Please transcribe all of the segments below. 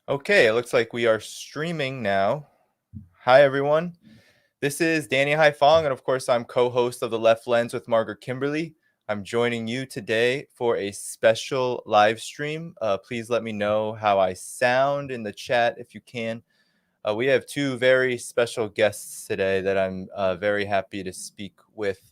Okay, it looks like we are streaming now. Hi, everyone. This is Danny Haiphong, and of course, I'm co-host of The Left Lens with Margaret Kimberly. I'm joining you today for a special live stream. Please let me know how I sound in the chat if you can. We have two very special guests today that I'm very happy to speak with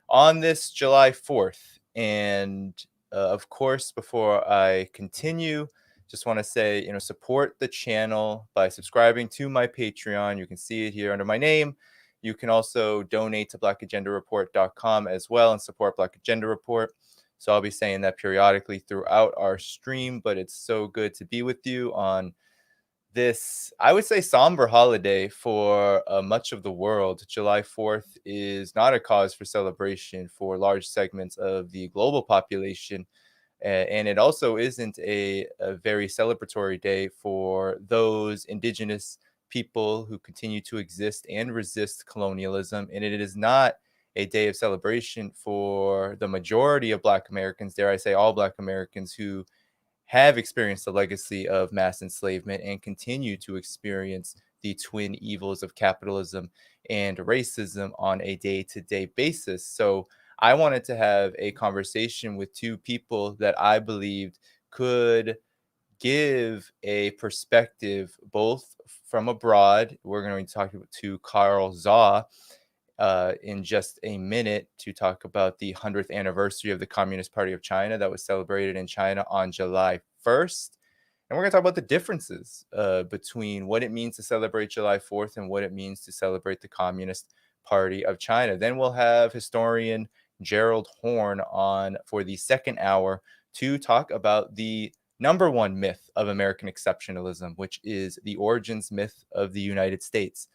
on this July 4th. And of course, before I continue, just want to say, support the channel by subscribing to my Patreon. You can see it here under my name. You can also donate to blackagendareport.com as well and support Black Agenda Report. So I'll be saying that periodically throughout our stream, but it's so good to be with you on this, I would say, somber holiday for much of the world. July 4th is not a cause for celebration for large segments of the global population. And it also isn't a very celebratory day for those indigenous people who continue to exist and resist colonialism. And it is not a day of celebration for the majority of Black Americans, dare I say all Black Americans, who have experienced the legacy of mass enslavement and continue to experience the twin evils of capitalism and racism on a day-to-day basis. So I wanted to have a conversation with two people that I believed could give a perspective both from abroad. We're going to talk to Carl Zha in just a minute to talk about the 100th anniversary of the Communist Party of China that was celebrated in China on July 1st. And we're going to talk about the differences between what it means to celebrate July 4th and what it means to celebrate the Communist Party of China. Then we'll have historian Gerald Horne on for the second hour to talk about the number one myth of American exceptionalism, which is the origins myth of the United States.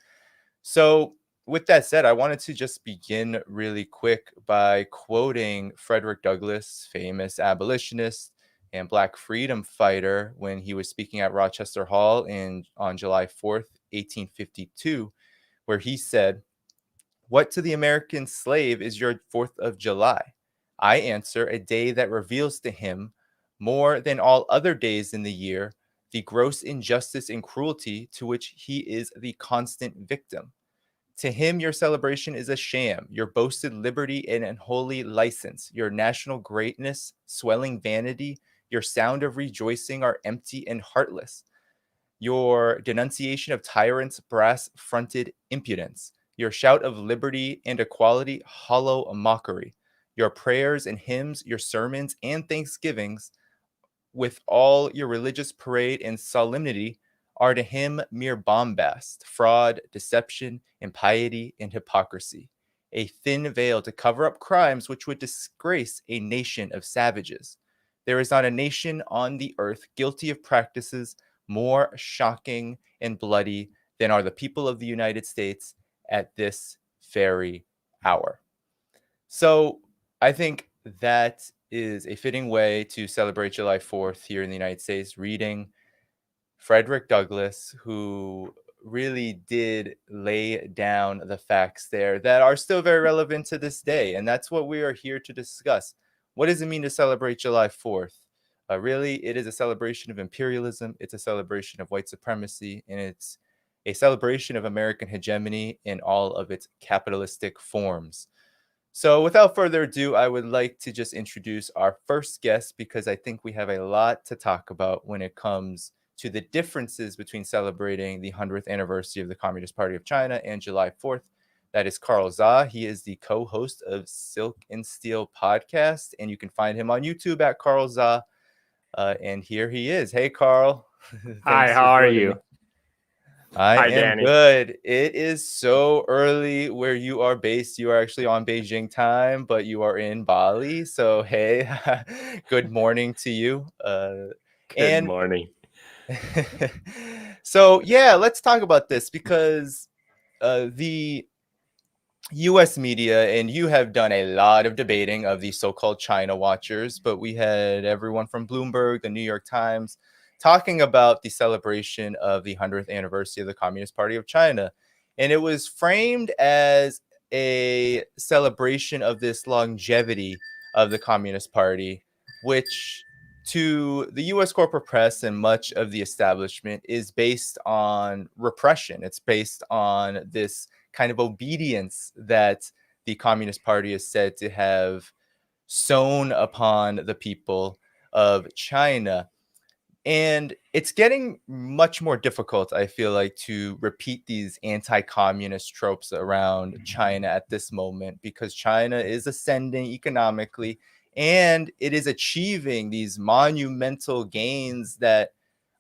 So with that said, I wanted to just begin really quick by quoting Frederick Douglass, famous abolitionist and Black freedom fighter, when he was speaking at Rochester Hall on July 4th, 1852, where he said, "What to the American slave is your 4th of July? I answer, a day that reveals to him, more than all other days in the year, the gross injustice and cruelty to which he is the constant victim. To him, your celebration is a sham, your boasted liberty an unholy license, your national greatness, swelling vanity, your sound of rejoicing are empty and heartless. Your denunciation of tyrants' brass-fronted impudence, your shout of liberty and equality, hollow mockery. Your prayers and hymns, your sermons and thanksgivings, with all your religious parade and solemnity, are to him mere bombast, fraud, deception, impiety, and hypocrisy, a thin veil to cover up crimes which would disgrace a nation of savages. There is not a nation on the earth guilty of practices more shocking and bloody than are the people of the United States at this very hour." So I think that is a fitting way to celebrate July 4th here in the United States, reading Frederick Douglass, who really did lay down the facts there that are still very relevant to this day. And that's what we are here to discuss. What does it mean to celebrate July 4th? Really, it is a celebration of imperialism. It's a celebration of white supremacy, and it's a celebration of American hegemony in all of its capitalistic forms. So without further ado, I would like to just introduce our first guest, because I think we have a lot to talk about when it comes to the differences between celebrating the 100th anniversary of the Communist Party of China and July 4th. That is Carl Zha. He is the co-host of Silk and Steel podcast, and you can find him on YouTube at Carl Zha. And here he is. Hey, Carl. Hi, Thanks how for are joining you? me. I Hi, am Danny. good. It is so early where you are based. You are actually on Beijing time, but you are in Bali. So, hey, good morning to you. Good And morning. so, yeah, let's talk about this, because the US media, and you have done a lot of debating of the so-called China watchers, but we had everyone from Bloomberg, the New York Times, talking about the celebration of the 100th anniversary of the Communist Party of China. And it was framed as a celebration of this longevity of the Communist Party, which to the US corporate press and much of the establishment is based on repression. It's based on this kind of obedience that the Communist Party is said to have sown upon the people of China. And it's getting much more difficult, I feel like, to repeat these anti-communist tropes around China at this moment, because China is ascending economically and it is achieving these monumental gains that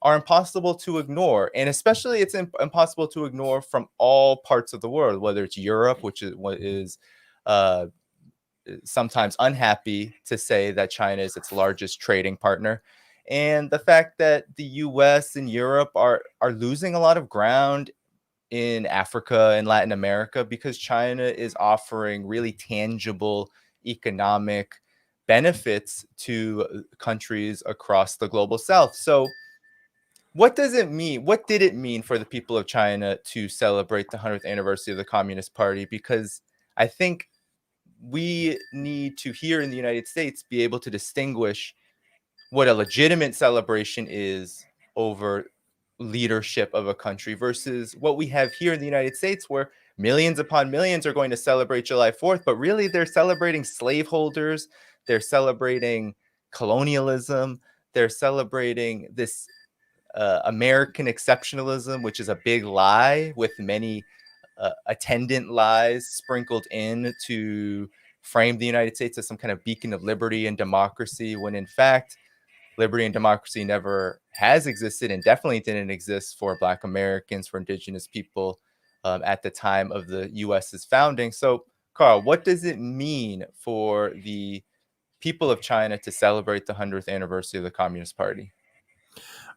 are impossible to ignore. And especially it's impossible to ignore from all parts of the world, whether it's Europe, which is what is sometimes unhappy to say that China is its largest trading partner, and the fact that the US and Europe are losing a lot of ground in Africa and Latin America because China is offering really tangible economic benefits to countries across the global south. So what does it mean? What did it mean for the people of China to celebrate the 100th anniversary of the Communist Party? Because I think we need to, here in the United States, be able to distinguish what a legitimate celebration is over leadership of a country versus what we have here in the United States, where millions upon millions are going to celebrate July 4th, but really they're celebrating slaveholders, they're celebrating colonialism, they're celebrating this American exceptionalism, which is a big lie with many attendant lies sprinkled in to frame the United States as some kind of beacon of liberty and democracy, when in fact, liberty and democracy never has existed and definitely didn't exist for Black Americans, for Indigenous people at the time of the US's founding. So, Carl, what does it mean for the people of China to celebrate the 100th anniversary of the Communist Party?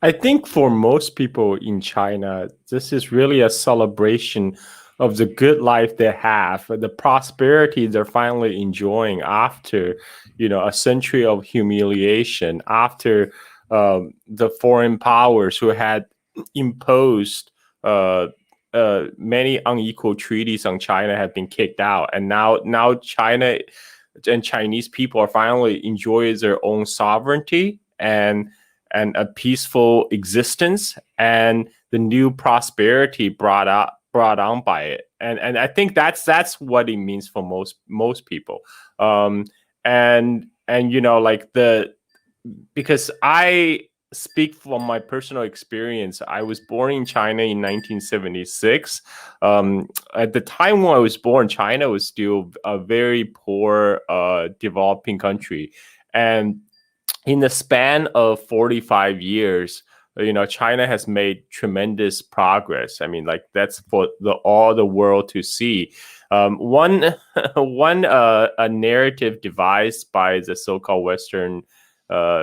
I think for most people in China, this is really a celebration of the good life they have, the prosperity they're finally enjoying after, a century of humiliation, after the foreign powers who had imposed many unequal treaties on China have been kicked out, and now China and Chinese people are finally enjoying their own sovereignty and a peaceful existence and the new prosperity brought on by it. And I think that's what it means for most people. Because I speak from my personal experience. I was born in China in 1976. At the time when I was born, China was still a very poor developing country. And in the span of 45 years, China has made tremendous progress. I mean, like, that's for all the world to see. One narrative devised by the so-called Western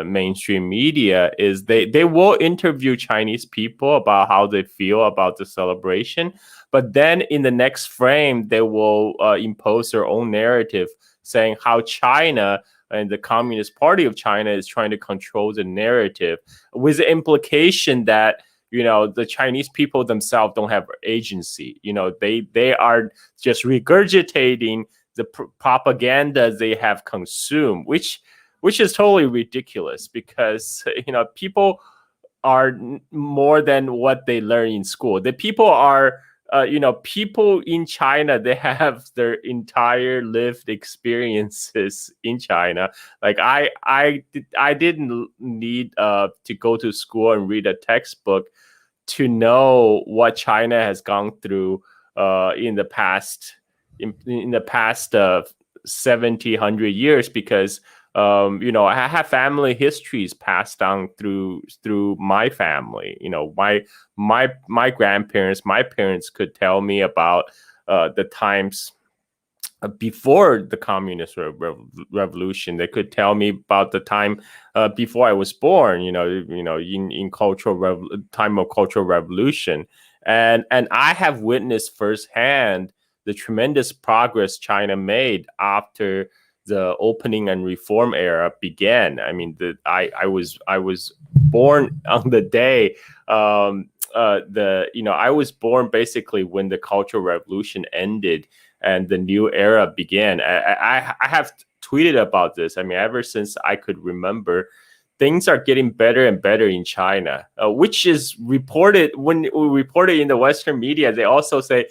mainstream media is they will interview Chinese people about how they feel about the celebration, but then in the next frame they will impose their own narrative saying how China and the Communist Party of China is trying to control the narrative, with the implication that the Chinese people themselves don't have agency. They are just regurgitating the propaganda they have consumed, which is totally ridiculous, because people are more than what they learn in school. The people are people in China, they have their entire lived experiences in China. Like I didn't need to go to school and read a textbook to know what China has gone through in the past 70, 100 years, because I have family histories passed down through my family. My grandparents, my parents could tell me about the times before the communist revolution. They could tell me about the time before I was born. In time of cultural revolution, and I have witnessed firsthand the tremendous progress China made after the opening and reform era began. I mean, I was born on the day I was born basically when the Cultural Revolution ended and the new era began. I have tweeted about this. I mean, ever since I could remember, things are getting better and better in China, which is reported when we report it in the Western media. They also say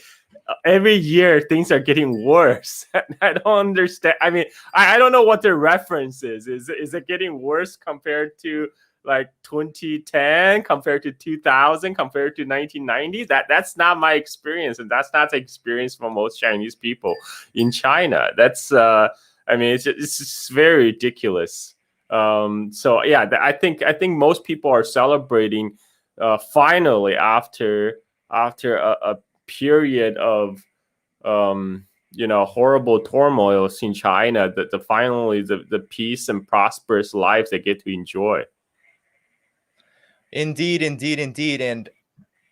every year things are getting worse. I don't understand. I mean, I don't know what their reference is. Is it getting worse compared to like 2010, compared to 2000, compared to 1990? That's not my experience, and that's not the experience for most Chinese people in China. That's I mean, it's just very ridiculous. So yeah, I think most people are celebrating finally after a period of horrible turmoils in China, that finally the peace and prosperous lives they get to enjoy. Indeed. And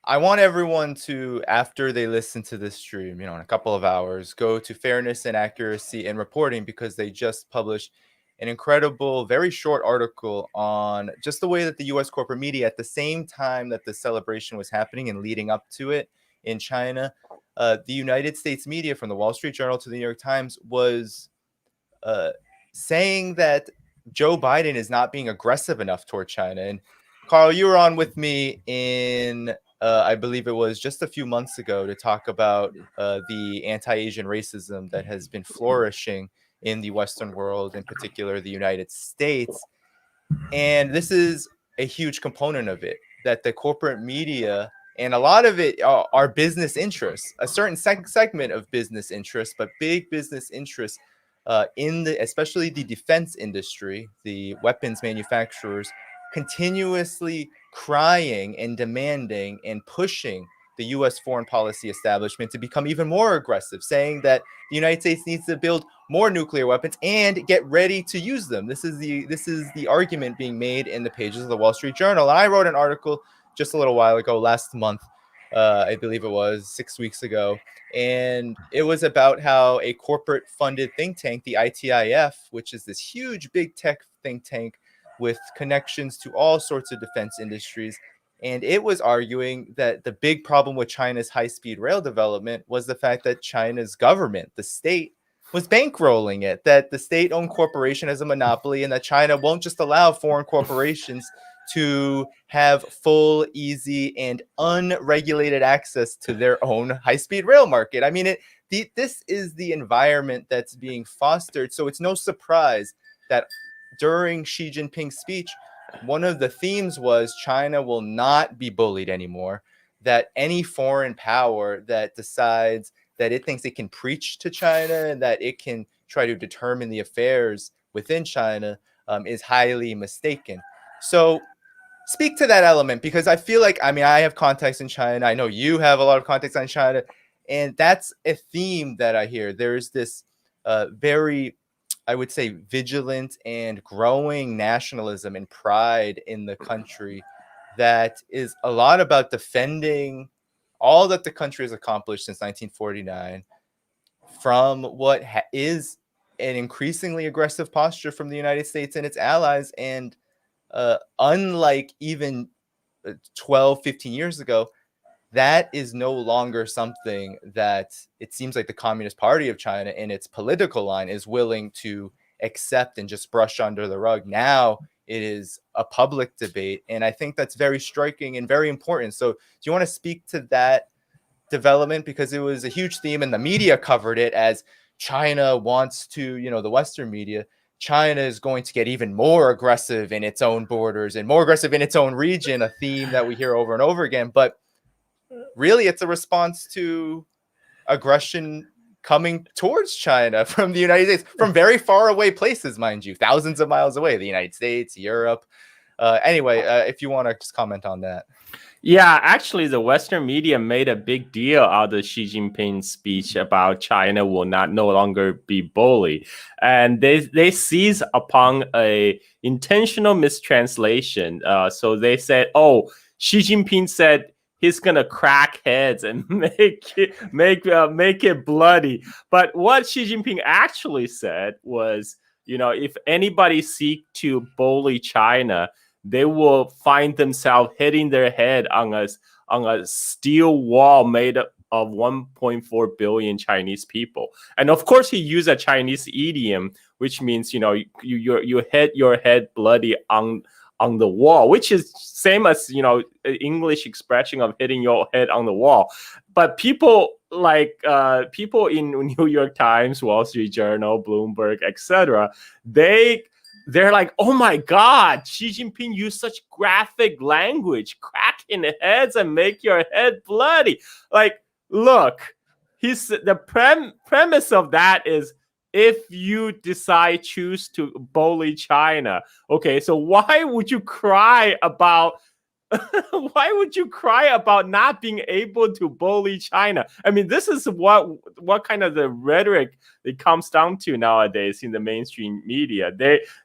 I want everyone to, after they listen to this stream, in a couple of hours, go to Fairness and Accuracy in Reporting, because they just published an incredible, very short article on just the way that the U.S. corporate media, at the same time that the celebration was happening and leading up to it in China, the United States media, from the Wall Street Journal to the New York Times, was saying that Joe Biden is not being aggressive enough toward China. And Carl, you were on with me in, I believe it was just a few months ago, to talk about the anti-Asian racism that has been flourishing in the Western world, in particular the United States. And this is a huge component of it, that the corporate media, and a lot of it are business interests, a certain segment of business interests, but big business interests especially the defense industry, the weapons manufacturers, continuously crying and demanding and pushing the U.S. foreign policy establishment to become even more aggressive, saying that the United States needs to build more nuclear weapons and get ready to use them. This is the argument being made in the pages of the Wall Street Journal. And I wrote an article just a little while ago, last month, I believe it was 6 weeks ago, and it was about how a corporate funded think tank, the ITIF, which is this huge big tech think tank with connections to all sorts of defense industries, and it was arguing that the big problem with China's high-speed rail development was the fact that China's government, the state, was bankrolling it, that the state-owned corporation has a monopoly, and that China won't just allow foreign corporations to have full, easy, and unregulated access to their own high-speed rail market. I mean, this is the environment that's being fostered. So it's no surprise that during Xi Jinping's speech, one of the themes was China will not be bullied anymore, that any foreign power that decides that it thinks it can preach to China and that it can try to determine the affairs within China is highly mistaken. So speak to that element, because I feel like, I have contacts in China. I know you have a lot of contacts on China, and that's a theme that I hear. There's this very, I would say, vigilant and growing nationalism and pride in the country that is a lot about defending all that the country has accomplished since 1949 from what is an increasingly aggressive posture from the United States and its allies. And unlike even 12, 15 years ago, that is no longer something that it seems like the Communist Party of China in its political line is willing to accept and just brush under the rug. Now it is a public debate, and I think that's very striking and very important. So do you want to speak to that development? Because it was a huge theme, and the media covered it as China wants to, the Western media, China is going to get even more aggressive in its own borders and more aggressive in its own region, a theme that we hear over and over again. But really, it's a response to aggression coming towards China from the United States, from very far away places, mind you, thousands of miles away, the United States, Europe. Anyway, if you want to just comment on that. Yeah, actually, the Western media made a big deal out of Xi Jinping's speech about China will no longer be bullied, and they seized upon a intentional mistranslation. So they said, "Oh, Xi Jinping said he's gonna crack heads and make it bloody." But what Xi Jinping actually said was, if anybody seek to bully China, they will find themselves hitting their head on a steel wall made of 1.4 billion Chinese people. And of course, he used a Chinese idiom, which means you hit your head bloody on on the wall, which is same as, English expression of hitting your head on the wall. But people people in New York Times, Wall Street Journal, Bloomberg, etc., they're like, oh my God, Xi Jinping used such graphic language, cracking heads and make your head bloody. Like, look, the premise of that is, if you choose to bully China, okay, so why would you cry about not being able to bully China? I mean, this is what kind of the rhetoric it comes down to nowadays in the mainstream media.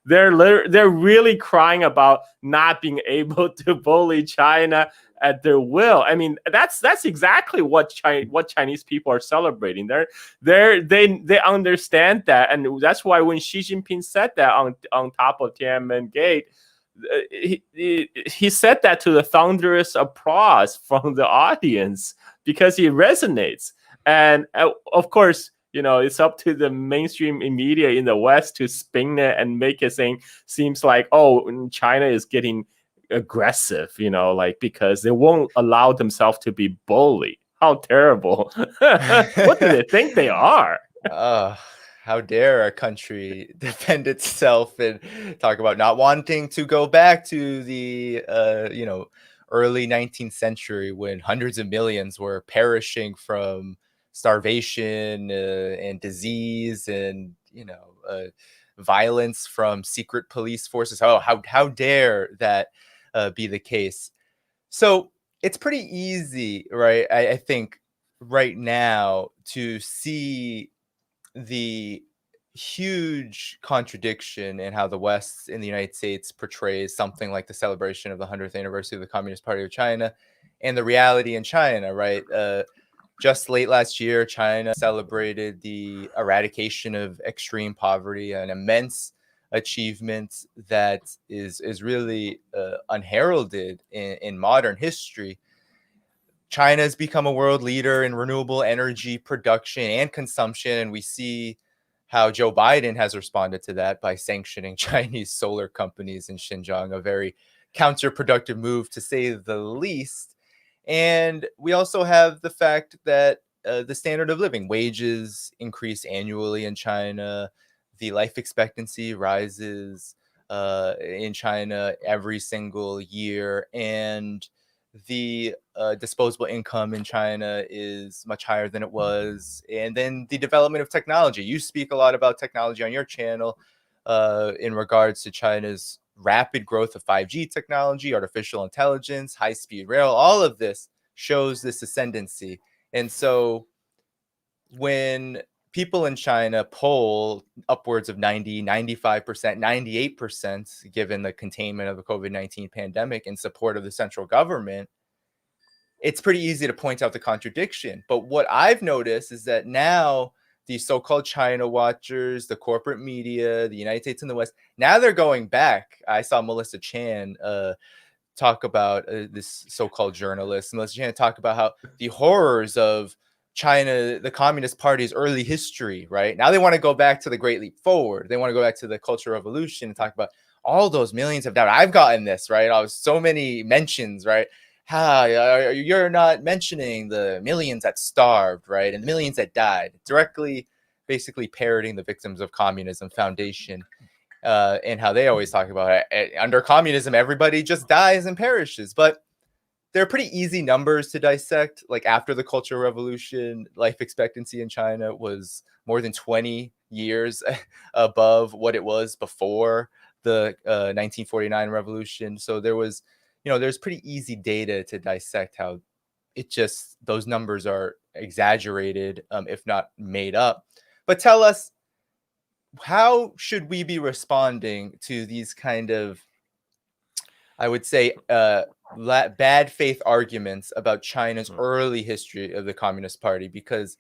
They're really crying about not being able to bully China at their will. I mean, that's exactly what Chinese people are celebrating. They understand that, and that's why when Xi Jinping said that on top of Tiananmen Gate, he said that to the thunderous applause from the audience, because he resonates. And of course, it's up to the mainstream media in the West to spin it and make it seems like, oh, China is getting aggressive, because they won't allow themselves to be bullied. How terrible. What do they think they are? How dare a country defend itself and talk about not wanting to go back to the early 19th century, when hundreds of millions were perishing from starvation and disease and violence from secret police forces. How dare that be the case? So it's pretty easy, right? I think right now to see the huge contradiction in how the West in the United States portrays something like the celebration of the 100th anniversary of the Communist Party of China and the reality in China, right? Just late last year, China celebrated the eradication of extreme poverty, an immense achievement that is really unheralded in modern history. China has become a world leader in renewable energy production and consumption, and we see how Joe Biden has responded to that by sanctioning Chinese solar companies in Xinjiang, a very counterproductive move, to say the least. And we also have the fact that the standard of living, wages increase annually in China, the life expectancy rises in China every single year, and the disposable income in China is much higher than it was. And then the development of technology. You speak a lot about technology on your channel in regards to China's rapid growth of 5G technology, artificial intelligence, high-speed rail. All of this shows this ascendancy. And so when people in China poll upwards of 90, 95%, 98%, given the containment of the COVID-19 pandemic in support of the central government, it's pretty easy to point out the contradiction. But what I've noticed is that now the so-called China watchers, the corporate media, the United States and the West, now they're going back. I saw Melissa Chan talk about this so-called journalist, Melissa Chan, talk about how the horrors of China, the Communist Party's early history, right? Now they want to go back to the Great Leap Forward. They want to go back to the Cultural Revolution and talk about all those millions of dollars. I've gotten this, right? I was so many mentions, right? You're not mentioning the millions that starved, right? And the millions that died, directly basically parroting the Victims of Communism Foundation and how they always talk about it. Under communism, everybody just dies and perishes. But they're pretty easy numbers to dissect. Like after the Cultural Revolution, life expectancy in China was more than 20 years above what it was before the 1949 revolution. So there was, there's pretty easy data to dissect how those numbers are exaggerated, if not made up. But tell us, how should we be responding to these kind of, I would say, bad faith arguments about China's early history of the Communist Party? Because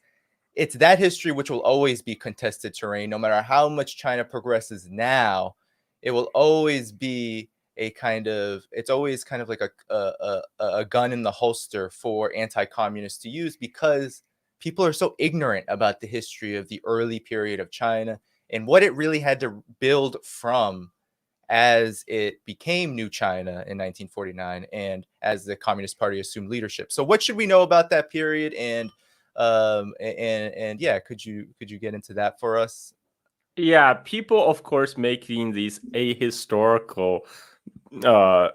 it's that history which will always be contested terrain. No matter how much China progresses now, it will always be it's always kind of like a gun in the holster for anti-communists to use, because people are so ignorant about the history of the early period of China and what it really had to build from as it became New China in 1949 and as the Communist Party assumed leadership. So what should we know about that period? And yeah, could you get into that for us? Yeah, people, of course, making these ahistorical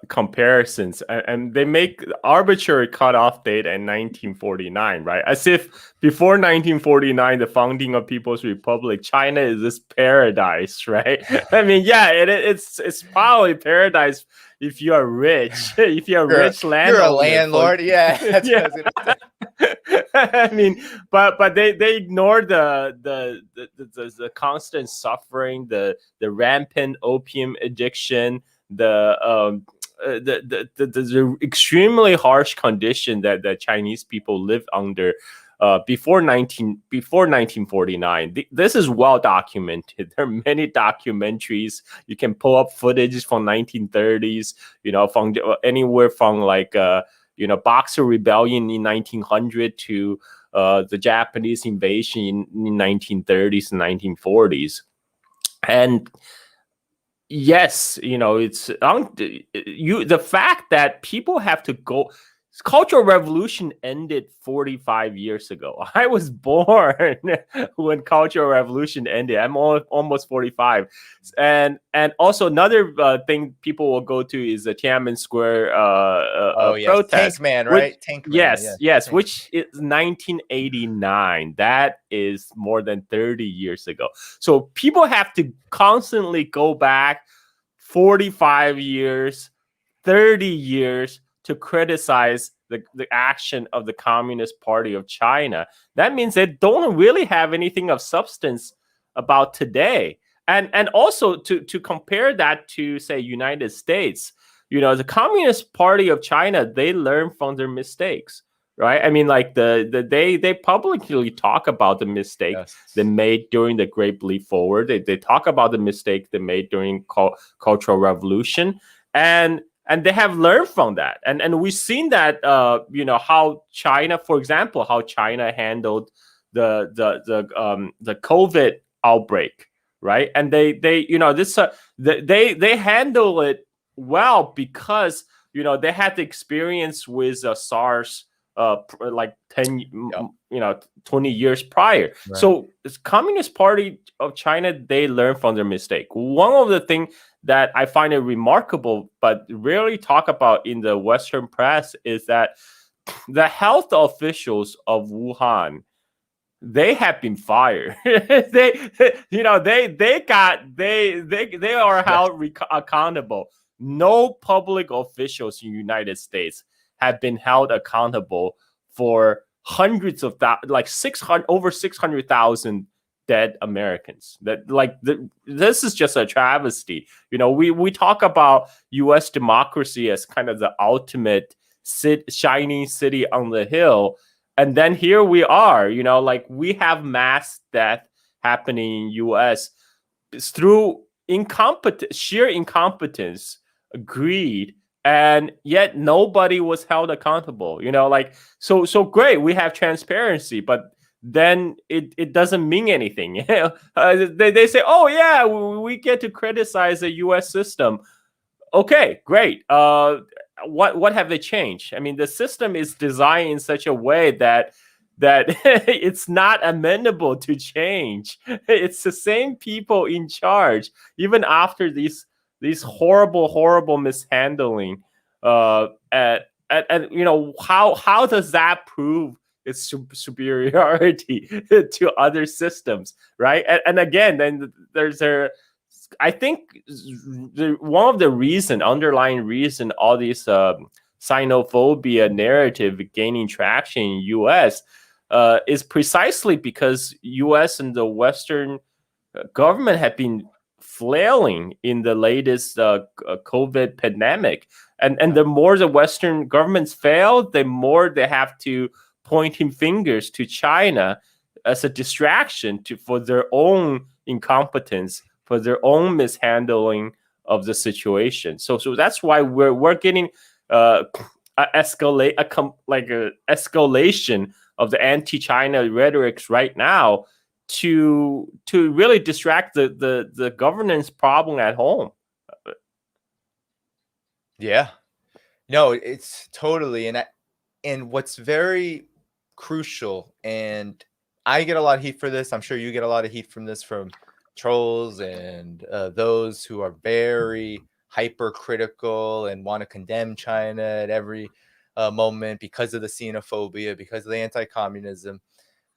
comparisons, and they make arbitrary cutoff date in 1949, right? As if before 1949, the founding of People's Republic, China is this paradise, right? I mean, yeah, it's probably paradise if you are rich, if you're a rich landowner. You're a landlord, yeah. That's yeah. what I was gonna say. I mean, but they ignore the constant suffering, the rampant opium addiction, the extremely harsh condition that the Chinese people lived under before 1949. This is well documented. There are many documentaries. You can pull up footage from 1930s. From anywhere from like Boxer Rebellion in 1900 to the Japanese invasion in 1930s and 1940s. And yes, it's the fact that people have to go. Cultural Revolution ended 45 years ago. I was born when Cultural Revolution ended. I'm almost 45. And also another thing people will go to is the Tiananmen Square protest. Tank Man, right? Tank Man. Yes, which is 1989. That is more than 30 years ago. So people have to constantly go back 45 years, 30 years to criticize the action of the Communist Party of China. That means they don't really have anything of substance about today. And also to compare that to, say, United States, the Communist Party of China, they learn from their mistakes, right? I mean, like they publicly talk about the mistake they made during the Great Leap Forward. They talk about the mistake they made during Cultural Revolution, and they have learned from that. And we've seen that, how China, for example, how China handled the COVID outbreak, right? And they handle it well because they had the experience with SARS like 20 years prior. Right. So the Communist Party of China, they learn from their mistake. One of the things that I find it remarkable, but rarely talk about in the Western press, is that the health officials of Wuhan, they have been fired. they are held accountable. No public officials in the United States have been held accountable for hundreds of over 600,000 dead Americans. This is just a travesty. We talk about U.S. democracy as kind of the ultimate shining city on the hill, and then here we are. We have mass death happening in U.S. through sheer incompetence, greed, and yet nobody was held accountable. So great, we have transparency, but then it doesn't mean anything. They say, oh yeah, we get to criticize the U.S. system. Okay, great. What have they changed? I mean, the system is designed in such a way that it's not amenable to change. It's the same people in charge, even after these horrible mishandling. And how does that prove its superiority to other systems, right? And again, then I think one of the underlying reason all these xenophobia narrative gaining traction in U.S. Is precisely because U.S. and the Western government have been flailing in the latest COVID pandemic. And the more the Western governments fail, the more they have to pointing fingers to China as a distraction for their own incompetence, for their own mishandling of the situation. So that's why we're getting escalation of the anti-China rhetorics right now to really distract the governance problem at home. Yeah. No, it's totally. And what's very crucial, and I get a lot of heat for this. I'm sure you get a lot of heat from this from trolls and those who are very hypercritical and want to condemn China at every moment because of the xenophobia, because of the anti-communism.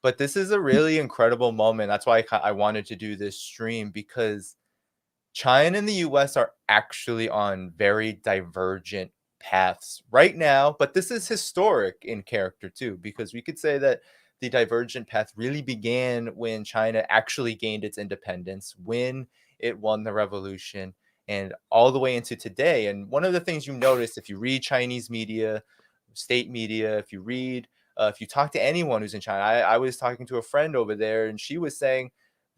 But this is a really incredible moment. That's why I wanted to do this stream, because China and the US are actually on very divergent paths right now, but this is historic in character too, because we could say that the divergent path really began when China actually gained its independence, when it won the revolution, and all the way into today. And one of the things you notice if you read Chinese media, state media, if you talk to anyone who's in China, I was talking to a friend over there, and she was saying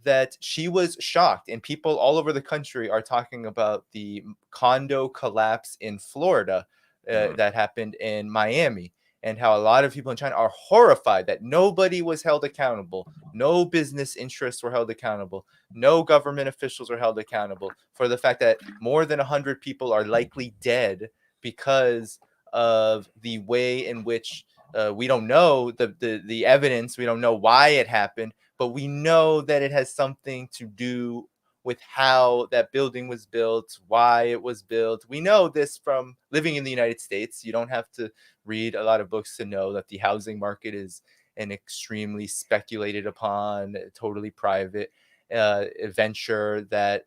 that she was shocked, and people all over the country are talking about the condo collapse in Florida that happened in Miami, and how a lot of people in China are horrified that nobody was held accountable, no business interests were held accountable, no government officials were held accountable for the fact that more than 100 people are likely dead because of the way in which we don't know the evidence, we don't know why it happened, but we know that it has something to do with how that building was built, why it was built. We know this from living in the United States. You don't have to read a lot of books to know that the housing market is an extremely speculated upon, totally private venture that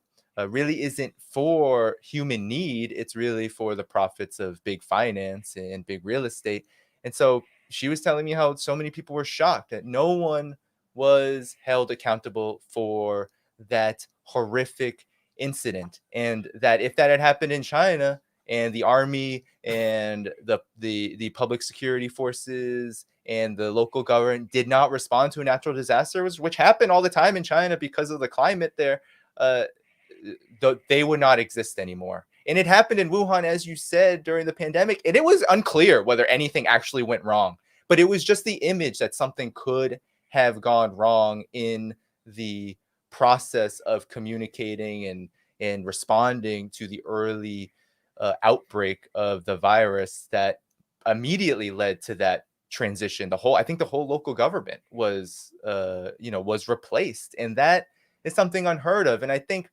really isn't for human need. It's really for the profits of big finance and big real estate. And so she was telling me how so many people were shocked that no one was held accountable for that horrific incident, and that if that had happened in China and the army and the public security forces and the local government did not respond to a natural disaster, which happened all the time in China because of the climate there, uh, they would not exist anymore. And it happened in Wuhan, as you said, during the pandemic, and it was unclear whether anything actually went wrong, but it was just the image that something could have gone wrong in the process of communicating and responding to the early outbreak of the virus that immediately led to that transition. I think the whole local government was was replaced, and that is something unheard of. And I think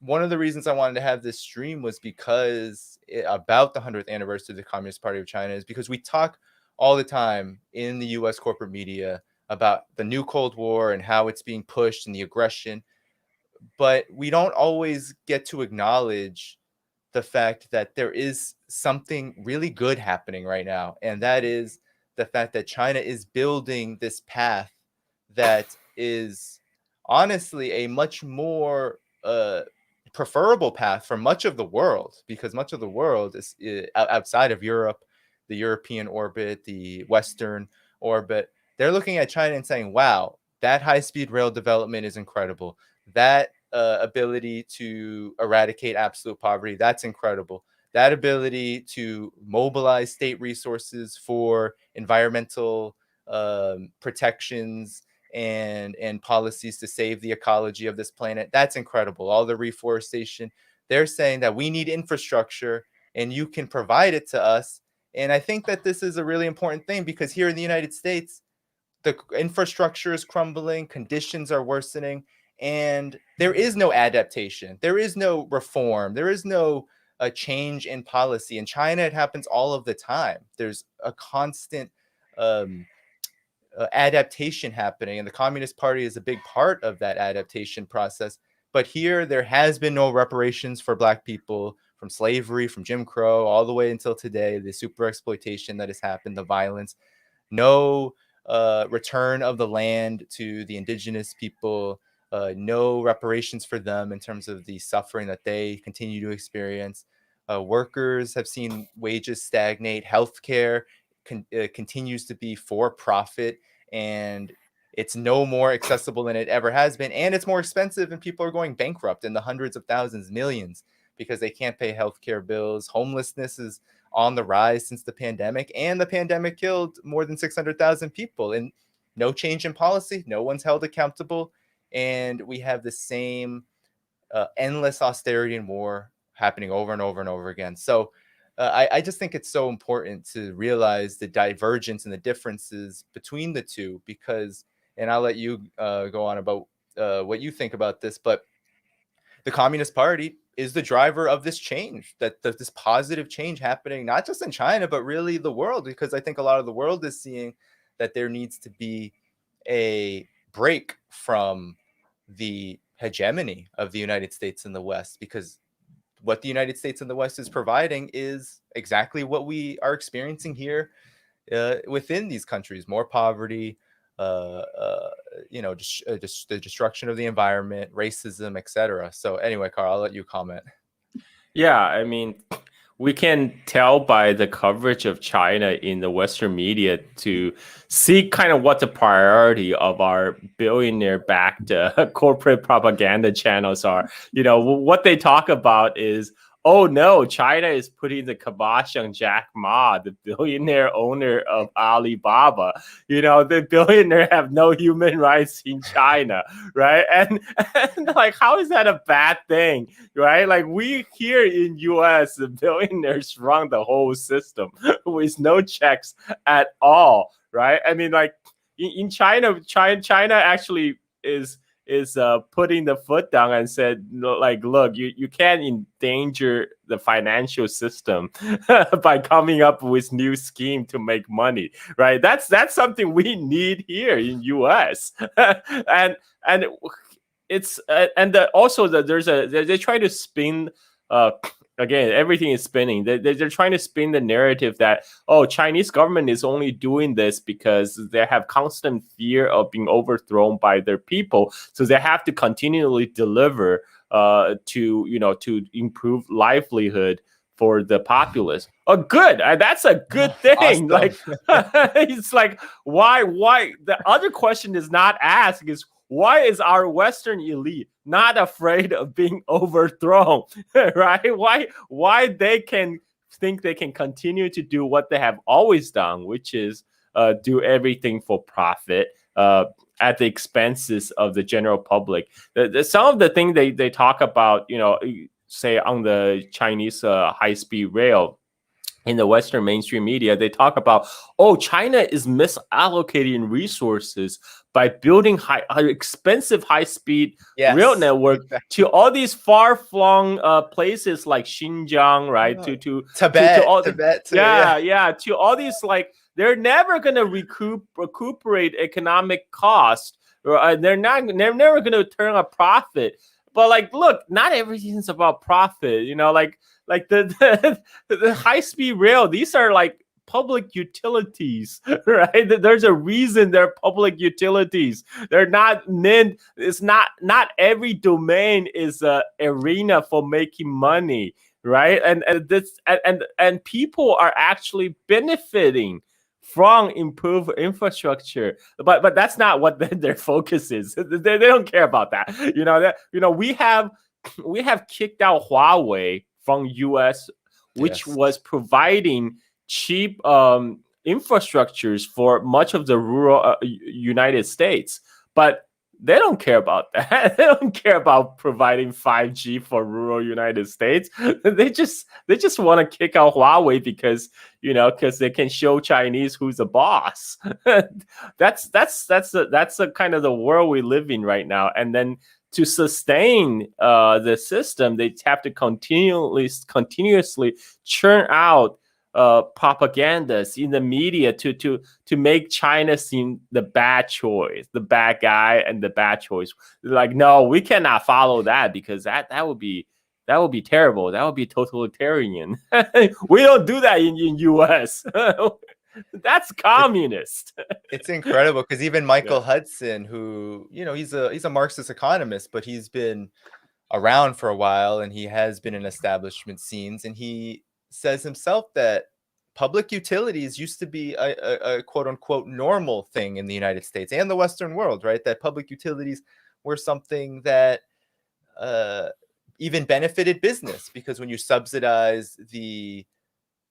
one of the reasons I wanted to have this stream was because about the 100th anniversary of the Communist Party of China is because we talk all the time in the US corporate media about the new Cold War and how it's being pushed and the aggression, but we don't always get to acknowledge the fact that there is something really good happening right now. And that is the fact that China is building this path that is honestly a much more preferable path for much of the world, because much of the world is outside of Europe, the European orbit, the Western orbit. They're looking at China and saying, wow, that high-speed rail development is incredible. That ability to eradicate absolute poverty, that's incredible. That ability to mobilize state resources for environmental protections and policies to save the ecology of this planet, that's incredible. All the reforestation, they're saying that we need infrastructure and you can provide it to us. And I think that this is a really important thing, because here in the United States, the infrastructure is crumbling, conditions are worsening, and there is no adaptation. There is no reform. There is no change in policy. In China, it happens all of the time. There's a constant um, adaptation happening, and the Communist Party is a big part of that adaptation process. But here, there has been no reparations for Black people from slavery, from Jim Crow, all the way until today, the super exploitation that has happened, the violence, no return of the land to the indigenous people, no reparations for them in terms of the suffering that they continue to experience. Workers have seen wages stagnate. Healthcare continues to be for profit, and it's no more accessible than it ever has been. And it's more expensive, and people are going bankrupt in the hundreds of thousands, millions, because they can't pay healthcare bills. Homelessness is on the rise since the pandemic, and the pandemic killed more than 600,000 people, and no change in policy. No one's held accountable. And we have the same endless austerity and war happening over and over and over again. So I just think it's so important to realize the divergence and the differences between the two, because, and I'll let you go on about what you think about this, but the Communist Party is the driver of this change, this positive change happening, not just in China, but really the world, because I think a lot of the world is seeing that there needs to be a break from the hegemony of the United States and the West, because what the United States and the West is providing is exactly what we are experiencing here within these countries: more poverty, just the destruction of the environment, racism, etc. So anyway, Carl, I'll let you comment. Yeah, I mean, we can tell by the coverage of China in the Western media to see kind of what the priority of our billionaire-backed corporate propaganda channels are. What they talk about is, oh no, China is putting the kibosh on Jack Ma, the billionaire owner of Alibaba. The billionaire have no human rights in China, right? And like, how is that a bad thing, right? Like, we here in US, the billionaires run the whole system with no checks at all, right? I mean, like, in China actually is putting the foot down and said, like, look, you can't endanger the financial system by coming up with new scheme to make money, right? That's something we need here in US. and it's also that they try to spin again, everything is spinning. They're trying to spin the narrative that, oh, Chinese government is only doing this because they have constant fear of being overthrown by their people, so they have to continually deliver to improve livelihood for the populace. Oh, good. That's a good thing. Awesome. Like, it's like, why? The other question is not asked is, why is our Western elite not afraid of being overthrown, right? Why they can think they can continue to do what they have always done, which is do everything for profit at the expenses of the general public. Some of the things they talk about, say on the Chinese high-speed rail, in the Western mainstream media, they talk about, oh, China is misallocating resources by building expensive high-speed rail network to all these far-flung places like Xinjiang, right? To Tibet, all Tibet too, to all these, like, they're never going to recuperate economic cost. They're never going to turn a profit. But, like, look, not everything's about profit, like the high-speed rail, these are like public utilities, right? There's a reason they're public utilities. They're not meant, it's not every domain is a arena for making money, right? And people are actually benefiting from improved infrastructure, but that's not what their focus is. They don't care about that. We have kicked out Huawei from US, which was providing cheap infrastructures for much of the rural United States. But they don't care about that. They don't care about providing 5G for rural United States. They just want to kick out Huawei because they can show Chinese who's the boss. That's the kind of the world we live in right now. And then to sustain the system, they have to continuously churn out propagandas in the media to make China seem the bad choice, the bad guy, and the bad choice. Like, no, we cannot follow that because that would be terrible. That would be totalitarian. We don't do that in US. That's communist. It's incredible because even Michael Hudson, who, he's a Marxist economist, but he's been around for a while and he has been in establishment scenes, and he says himself that public utilities used to be a quote unquote normal thing in the United States and the Western world, right? That public utilities were something that even benefited business, because when you subsidize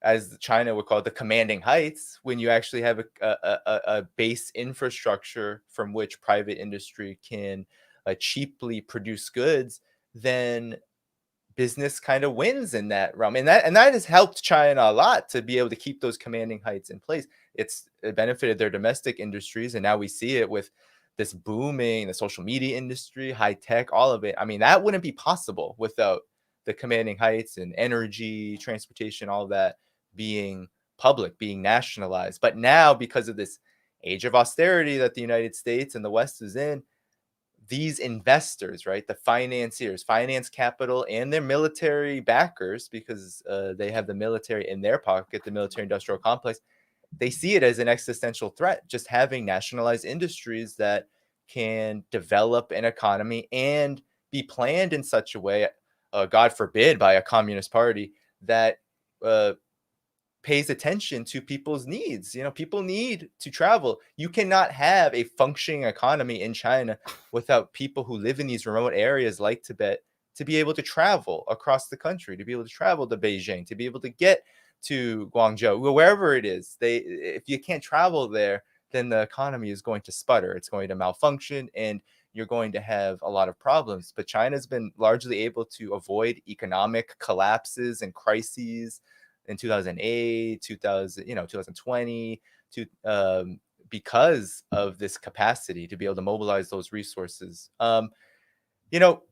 as China would call it, the commanding heights, when you actually have a base infrastructure from which private industry can cheaply produce goods, then business kind of wins in that realm, and that has helped China a lot to be able to keep those commanding heights in place. It benefited their domestic industries, and now we see it with this booming, the social media industry, high tech, all of it. I mean, that wouldn't be possible without the commanding heights and energy, transportation, all of that being public, being nationalized. But now, because of this age of austerity that the United States and the West is in, these investors, right, the financiers, finance capital, and their military backers, because they have the military in their pocket, the military industrial complex, they see it as an existential threat, just having nationalized industries that can develop an economy and be planned in such a way, God forbid, by a communist party that pays attention to people's needs. You know, people need to travel. You cannot have a functioning economy in China without people who live in these remote areas like Tibet to be able to travel across the country, to be able to travel to Beijing, to be able to get to Guangzhou, wherever it is. If you can't travel there, then the economy is going to sputter. It's going to malfunction, and you're going to have a lot of problems. But China's been largely able to avoid economic collapses and crises in 2008, 2020, because of this capacity to be able to mobilize those resources. You know,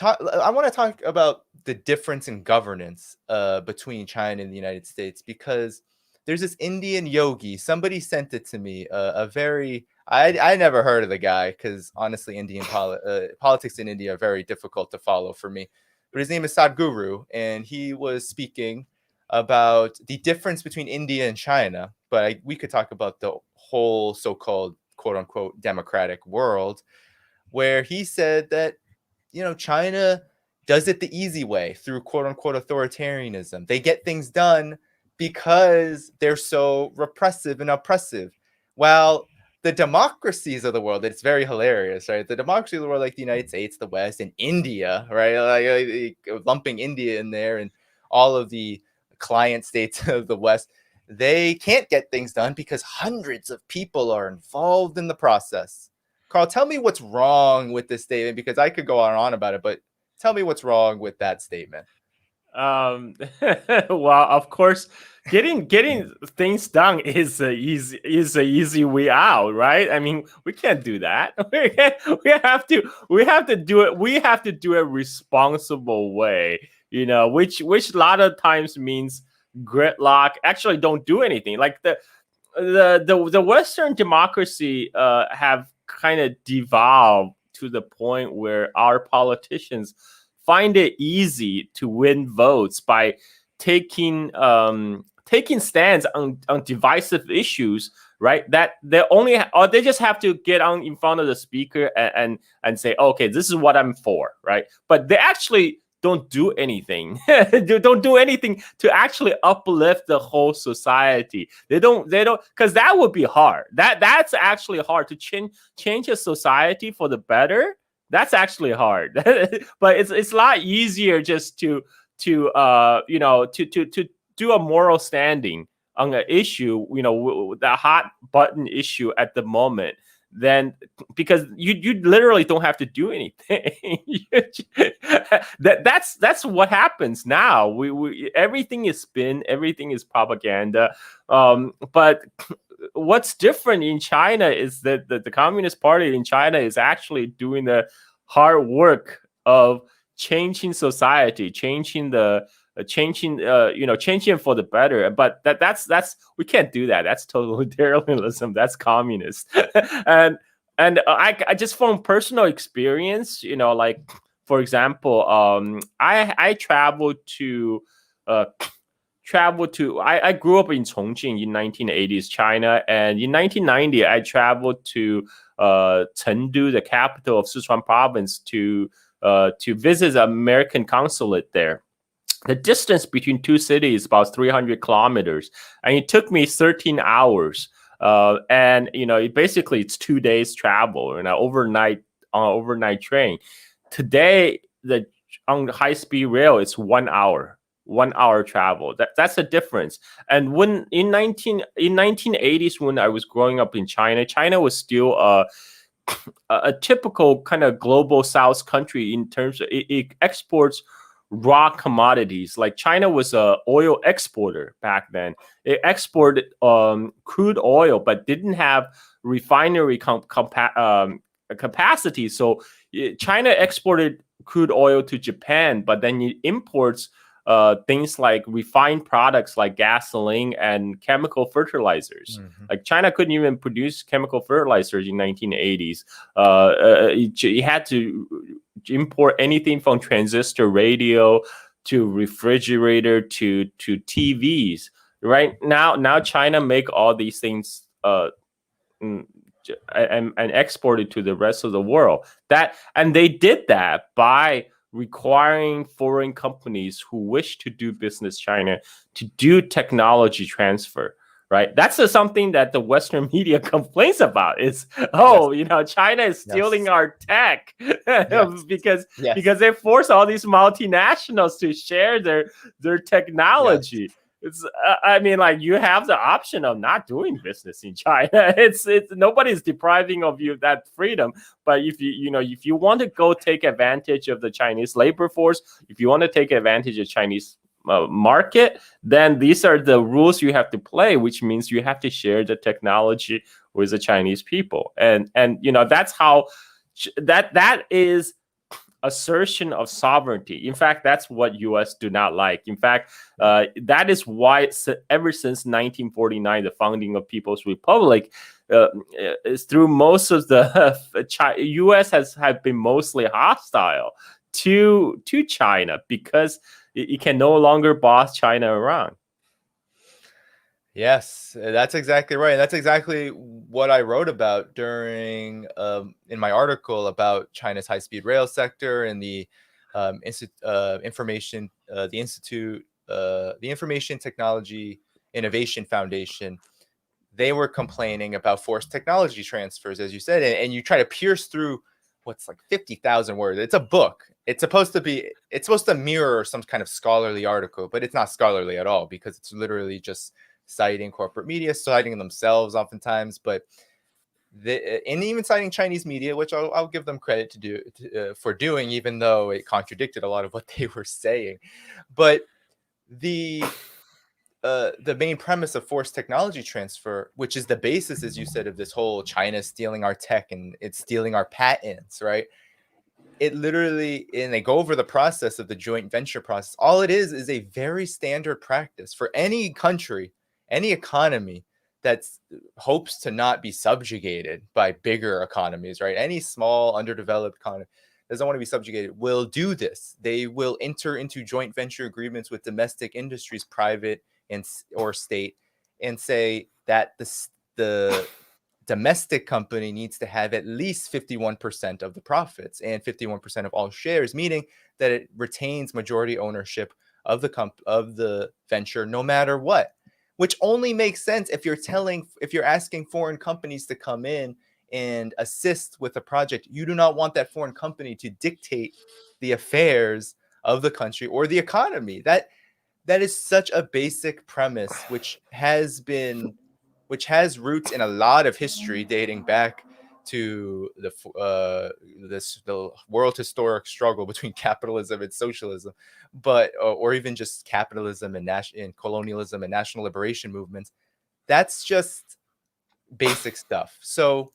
I want to talk about the difference in governance between China and the United States, because there's this Indian yogi. Somebody sent it to me. I never heard of the guy, because honestly, Indian politics in India are very difficult to follow for me. But his name is Sadhguru, and he was speaking about the difference between India and China. But we could talk about the whole so-called quote unquote democratic world, where he said that, you know, China does it the easy way through quote unquote authoritarianism. They get things done because they're so repressive and oppressive. While the democracies of the world, it's very hilarious, right? The democracy of the world, like the United States, the West, and India, right? Like lumping India in there, and all of the client states of the West, they can't get things done because hundreds of people are involved in the process. Carl, tell me what's wrong with this statement, because I could go on and on about it, but tell me what's wrong with that statement. Well, of course, getting things done is a easy way out, right? I mean, we can't do that. We have to do it. We have to do it responsible way, you know, which a lot of times means gridlock. Actually, don't do anything. Like the Western democracy have kind of devolved to the point where our politicians find it easy to win votes by taking stands on divisive issues, right? That they just have to get on in front of the speaker and say, okay, this is what I'm for, right? But they actually don't do anything. Don't do anything to actually uplift the whole society. They don't, because that would be hard. That's actually hard to change a society for the better. That's actually hard. But it's a lot easier just to do a moral standing on an issue, you know, the hot button issue at the moment. Then, because you literally don't have to do anything. That's what happens now. We everything is spin, everything is propaganda. But what's different in China is that the Communist Party in China is actually doing the hard work of changing society, changing for the better. But that's we can't do that. That's totalitarianism. That's communist. and I just from personal experience, you know, like for example, I traveled to. I grew up in Chongqing in 1980s China, and in 1990 I traveled to Chengdu, the capital of Sichuan province, to visit the American consulate there. The distance between two cities is about 300 kilometers, and it took me 13 hours. And you know, basically it's 2 days travel and an overnight train. Today, on the high-speed rail, it's 1 hour. 1 hour travel. That's a difference. And when in 1980s, when I was growing up in China, China was still a typical kind of global South country in terms of it exports raw commodities. Like China was a oil exporter back then. It exported crude oil, but didn't have refinery capacity. So China exported crude oil to Japan, but then it imports things like refined products like gasoline and chemical fertilizers. Like China couldn't even produce chemical fertilizers in 1980s. It had to import anything from transistor radio to refrigerator to TVs. Right now China make all these things and export it to the rest of the world. And they did that by requiring foreign companies who wish to do business China to do technology transfer. Right, that's something that the Western media complains about. Is China is stealing our tech because they force all these multinationals to share their technology. It's you have the option of not doing business in China. It's nobody's depriving of you that freedom. But if you want to go take advantage of the Chinese labor force, if you want to take advantage of Chinese market, then these are the rules you have to play, which means you have to share the technology with the Chinese people. And that's how that is assertion of sovereignty. In fact, that's what U.S. do not like. In fact, that is why ever since 1949, the founding of People's Republic, is through most of the U.S. have been mostly hostile to China because it can no longer boss China around. Yes, that's exactly right. That's exactly what I wrote about during in my article about China's high-speed rail sector and the Information Technology Innovation Foundation. They were complaining about forced technology transfers, as you said, and you try to pierce through what's like 50,000 words. It's a book. It's supposed to mirror some kind of scholarly article, but it's not scholarly at all because it's literally just citing corporate media, citing themselves oftentimes, and even citing Chinese media, which I'll give them credit for doing, even though it contradicted a lot of what they were saying. But the main premise of forced technology transfer, which is the basis, as you said, of this whole China stealing our tech and it's stealing our patents, right? It literally, and they go over the process of the joint venture process. All it is a very standard practice for any country, any economy that hopes to not be subjugated by bigger economies, right? Any small, underdeveloped economy doesn't want to be subjugated will do this. They will enter into joint venture agreements with domestic industries, private or state, and say that the domestic company needs to have at least 51% of the profits and 51% of all shares, meaning that it retains majority ownership of the venture no matter what. Which only makes sense if you're asking foreign companies to come in and assist with a project. You do not want that foreign company to dictate the affairs of the country or the economy. That is such a basic premise, which has roots in a lot of history dating back to the world historic struggle between capitalism and socialism, or even just capitalism and colonialism and national liberation movements. That's just basic stuff. So,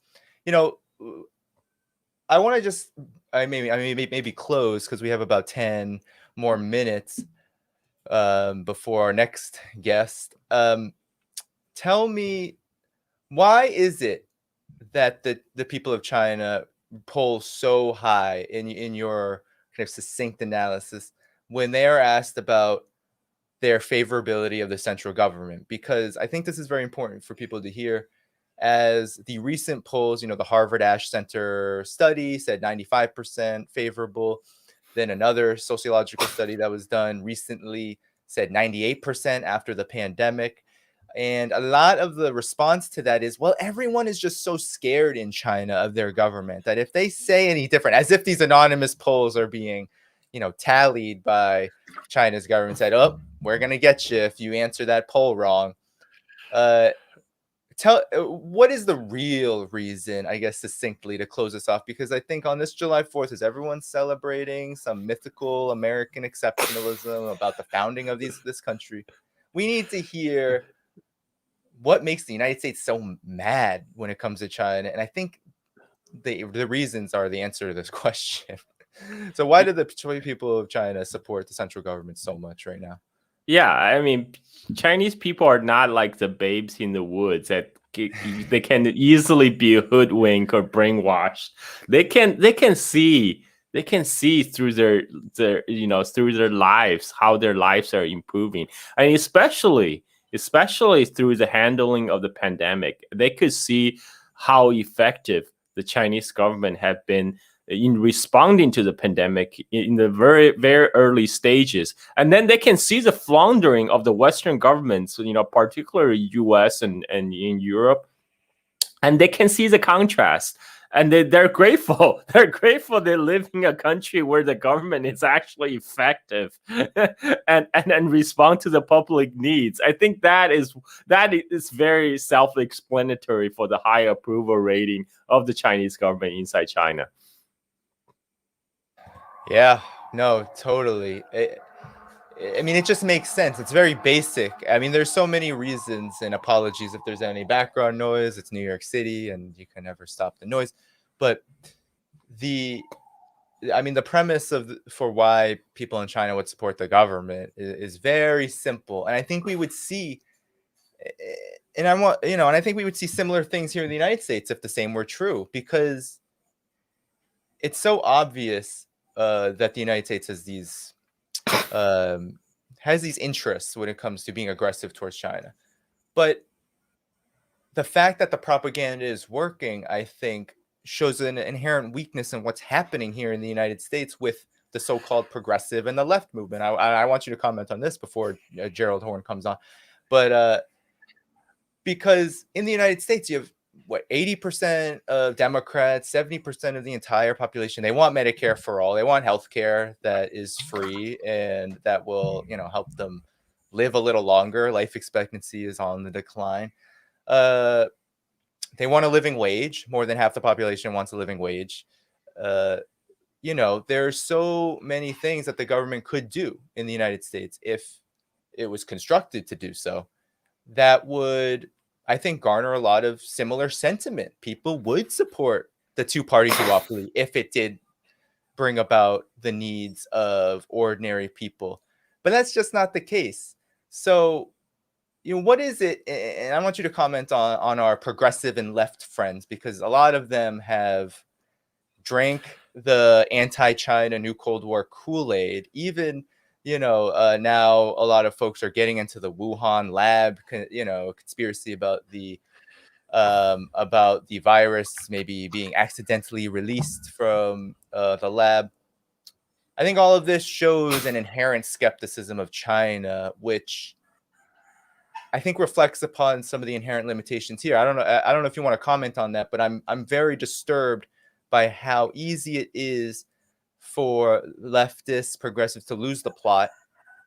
I want to just maybe close because we have about 10 more minutes before our next guest. Tell me, why is it that the people of China pull so high in your kind of succinct analysis when they are asked about their favorability of the central government? Because I think this is very important for people to hear, as the recent polls, the Harvard Ash Center study said 95% favorable. Then another sociological study that was done recently said 98% after the pandemic. And a lot of the response to that is, well, everyone is just so scared in China of their government that if they say any different, as if these anonymous polls are being, tallied by China's government, said, oh, we're going to get you if you answer that poll wrong. what is the real reason, I guess, succinctly, to close this off? Because I think on this July 4th, is everyone celebrating some mythical American exceptionalism about the founding of this country? We need to hear what makes the United States so mad when it comes to China. And I think the reasons are the answer to this question. So why do the people of China support the central government so much right now? Yeah, I mean, Chinese people are not like the babes in the woods that they can easily be hoodwinked or brainwashed. They can see through their through their lives how their lives are improving, and especially through the handling of the pandemic, they could see how effective the Chinese government have been in responding to the pandemic in the very, very early stages. And then they can see the floundering of the Western governments, particularly US and in Europe. And they can see the contrast. And they're grateful. They're grateful they live in a country where the government is actually effective and respond to the public needs. I think that is very self-explanatory for the high approval rating of the Chinese government inside China. Yeah, no, totally. I mean, it just makes sense. It's very basic. I mean, there's so many reasons, and apologies if there's any background noise. It's New York City and you can never stop the noise. But the premise for why people in China would support the government is very simple. And I think we would see, and I think we would see similar things here in the United States if the same were true, because it's so obvious that the United States has these interests when it comes to being aggressive towards China. But the fact that the propaganda is working, I think, shows an inherent weakness in what's happening here in the United States with the so-called progressive and the left movement. I want you to comment on this before Gerald Horne comes on. But because in the United States, you have 80% of Democrats, 70% of the entire population, they want Medicare for all. They want healthcare that is free and that will, help them live a little longer. Life expectancy is on the decline. They want a living wage. More than half the population wants a living wage. There's so many things that the government could do in the United States if it was constructed to do so, that would, I think, garner a lot of similar sentiment. People would support the two-party duopoly if it did bring about the needs of ordinary people. But that's just not the case. So, what is it? And I want you to comment on our progressive and left friends, because a lot of them have drank the anti-China New Cold War Kool-Aid. Even, now a lot of folks are getting into the Wuhan lab, conspiracy about the virus maybe being accidentally released from the lab. I think all of this shows an inherent skepticism of China, which I think reflects upon some of the inherent limitations here. I don't know if you want to comment on that, but I'm very disturbed by how easy it is for leftists, progressives to lose the plot,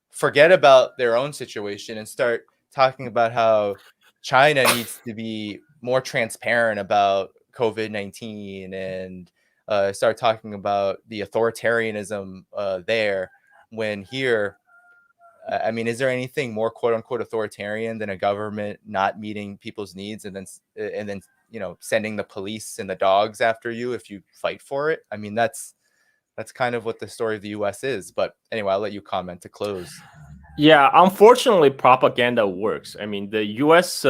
forget about their own situation, and start talking about how China needs to be more transparent about COVID-19 and start talking about the authoritarianism there, when here, I mean, is there anything more "quote unquote" authoritarian than a government not meeting people's needs and then sending the police and the dogs after you if you fight for it? I mean, that's kind of what the story of the U.S. is. But anyway, I'll let you comment to close. Yeah, unfortunately, propaganda works. I mean, the U.S.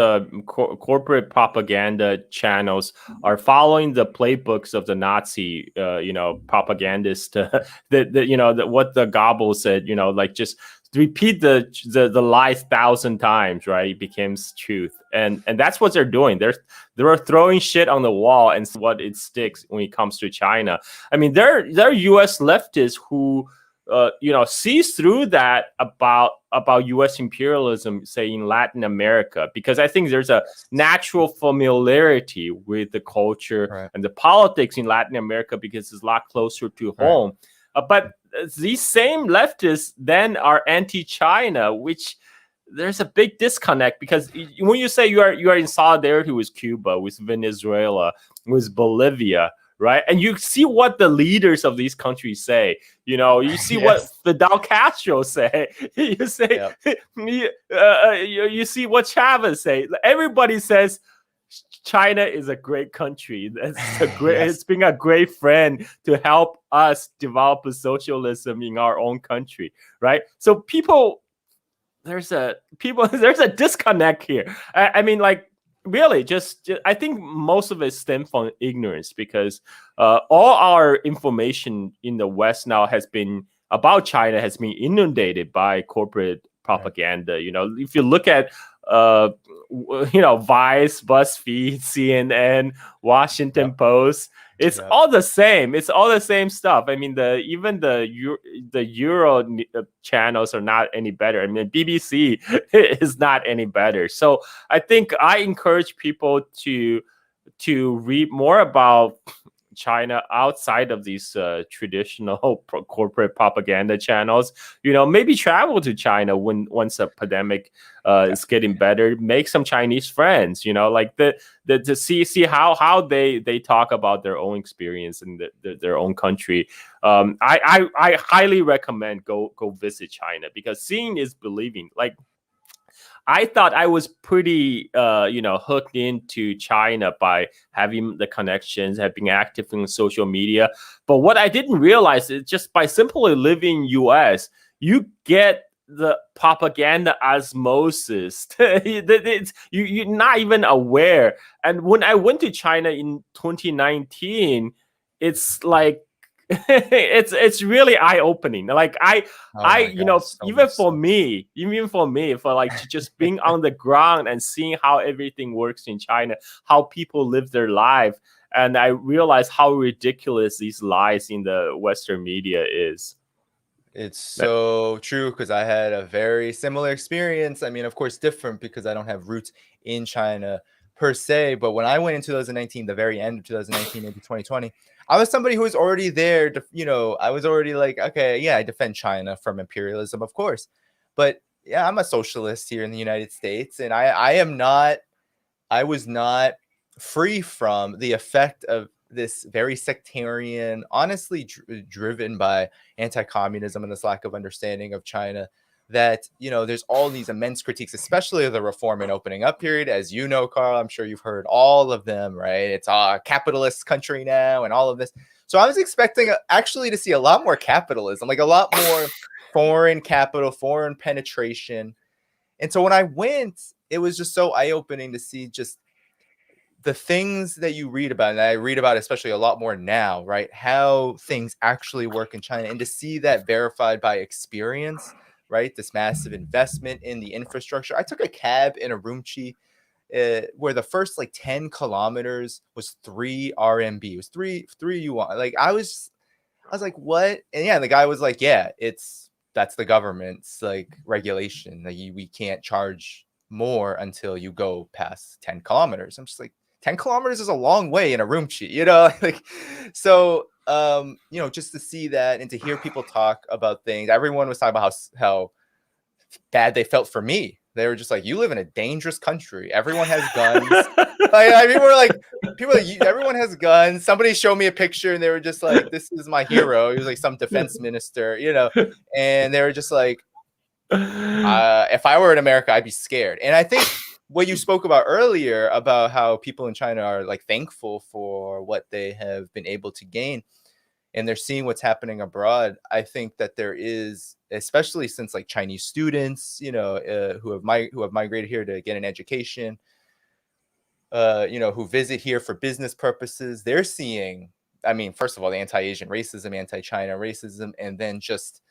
Corporate propaganda channels are following the playbooks of the Nazi, propagandist. What the Goebbels said, just repeat the lies 1,000 times, right? It becomes truth, and that's what they're doing. They're throwing shit on the wall, and what it sticks when it comes to China. I mean, there are U.S. leftists who sees through that about U.S. imperialism, say in Latin America, because I think there's a natural familiarity with the culture and the politics in Latin America because it's a lot closer to home. But these same leftists then are anti-China, which there's a big disconnect, because when you say you are in solidarity with Cuba, with Venezuela, with Bolivia, right? And you see what the leaders of these countries say. You see what Yes. Fidel Castro say. You say, Yep. you see what Chavez say. Everybody says China is a great country. Yes. It's being a great friend to help us develop a socialism in our own country, right? So there's a disconnect here. I mean, like, really, just I think most of it stems from ignorance, because all our information in the West now has been about China has been inundated by corporate propaganda. Right. If you look at Vice, BuzzFeed, CNN, Washington Yep. Post, it's Yep. all the same. It's all the same stuff. I mean, even the Euro channels are not any better. I mean, BBC is not any better. So I think I encourage people to read more about China outside of these traditional corporate propaganda channels. Maybe travel to China once a pandemic is getting better. Make some Chinese friends. Like to see how they talk about their own experience in their own country. I highly recommend go visit China, because seeing is believing. Like, I thought I was pretty, hooked into China by having the connections, have been active in social media. But what I didn't realize is, just by simply living in US, you get the propaganda osmosis. You're not even aware. And when I went to China in 2019, it's like, it's really eye-opening. Like, Oh my gosh, so even much for so. me, for like just being on the ground and seeing how everything works in China, how people live their life, and I realized how ridiculous these lies in the Western media is. It's so true, because I had a very similar experience. I mean, of course, different because I don't have roots in China per se. But when I went in 2019, the very end of 2019 into 2020, I was somebody who was already there. I was already like, okay, yeah, I defend China from imperialism, of course. But yeah, I'm a socialist here in the United States, and I was not free from the effect of this very sectarian, honestly driven by anti-communism and this lack of understanding of China, that there's all these immense critiques, especially of the reform and opening up period. As you know, Carl, I'm sure you've heard all of them, right? It's a capitalist country now and all of this. So I was expecting actually to see a lot more capitalism, like a lot more foreign capital, foreign penetration. And so when I went, it was just so eye-opening to see just the things that you read about, and I read about especially a lot more now, right? How things actually work in China, and to see that verified by experience, right? This massive investment in the infrastructure. I took a cab in Urumqi, where the first like 10 kilometers was 3 RMB. It was three yuan. Like I was like, what? And yeah, the guy was like, yeah, that's the government's like regulation. Like we can't charge more until you go past 10 kilometers. I'm just like, 10 kilometers is a long way in Urumqi, like, so, just to see that and to hear people talk about things. Everyone was talking about how bad they felt for me. They were just like, you live in a dangerous country. Everyone has guns. I mean, we're like, everyone has guns. Somebody showed me a picture and they were just like, this is my hero. He was like some defense minister, and they were just like, if I were in America, I'd be scared. And I think what you spoke about earlier about how people in China are like thankful for what they have been able to gain, and they're seeing what's happening abroad. I think that there is, especially since like Chinese students, who have migrated here to get an education, who visit here for business purposes, they're seeing, I mean, first of all, the anti-Asian racism, anti-China racism, and then just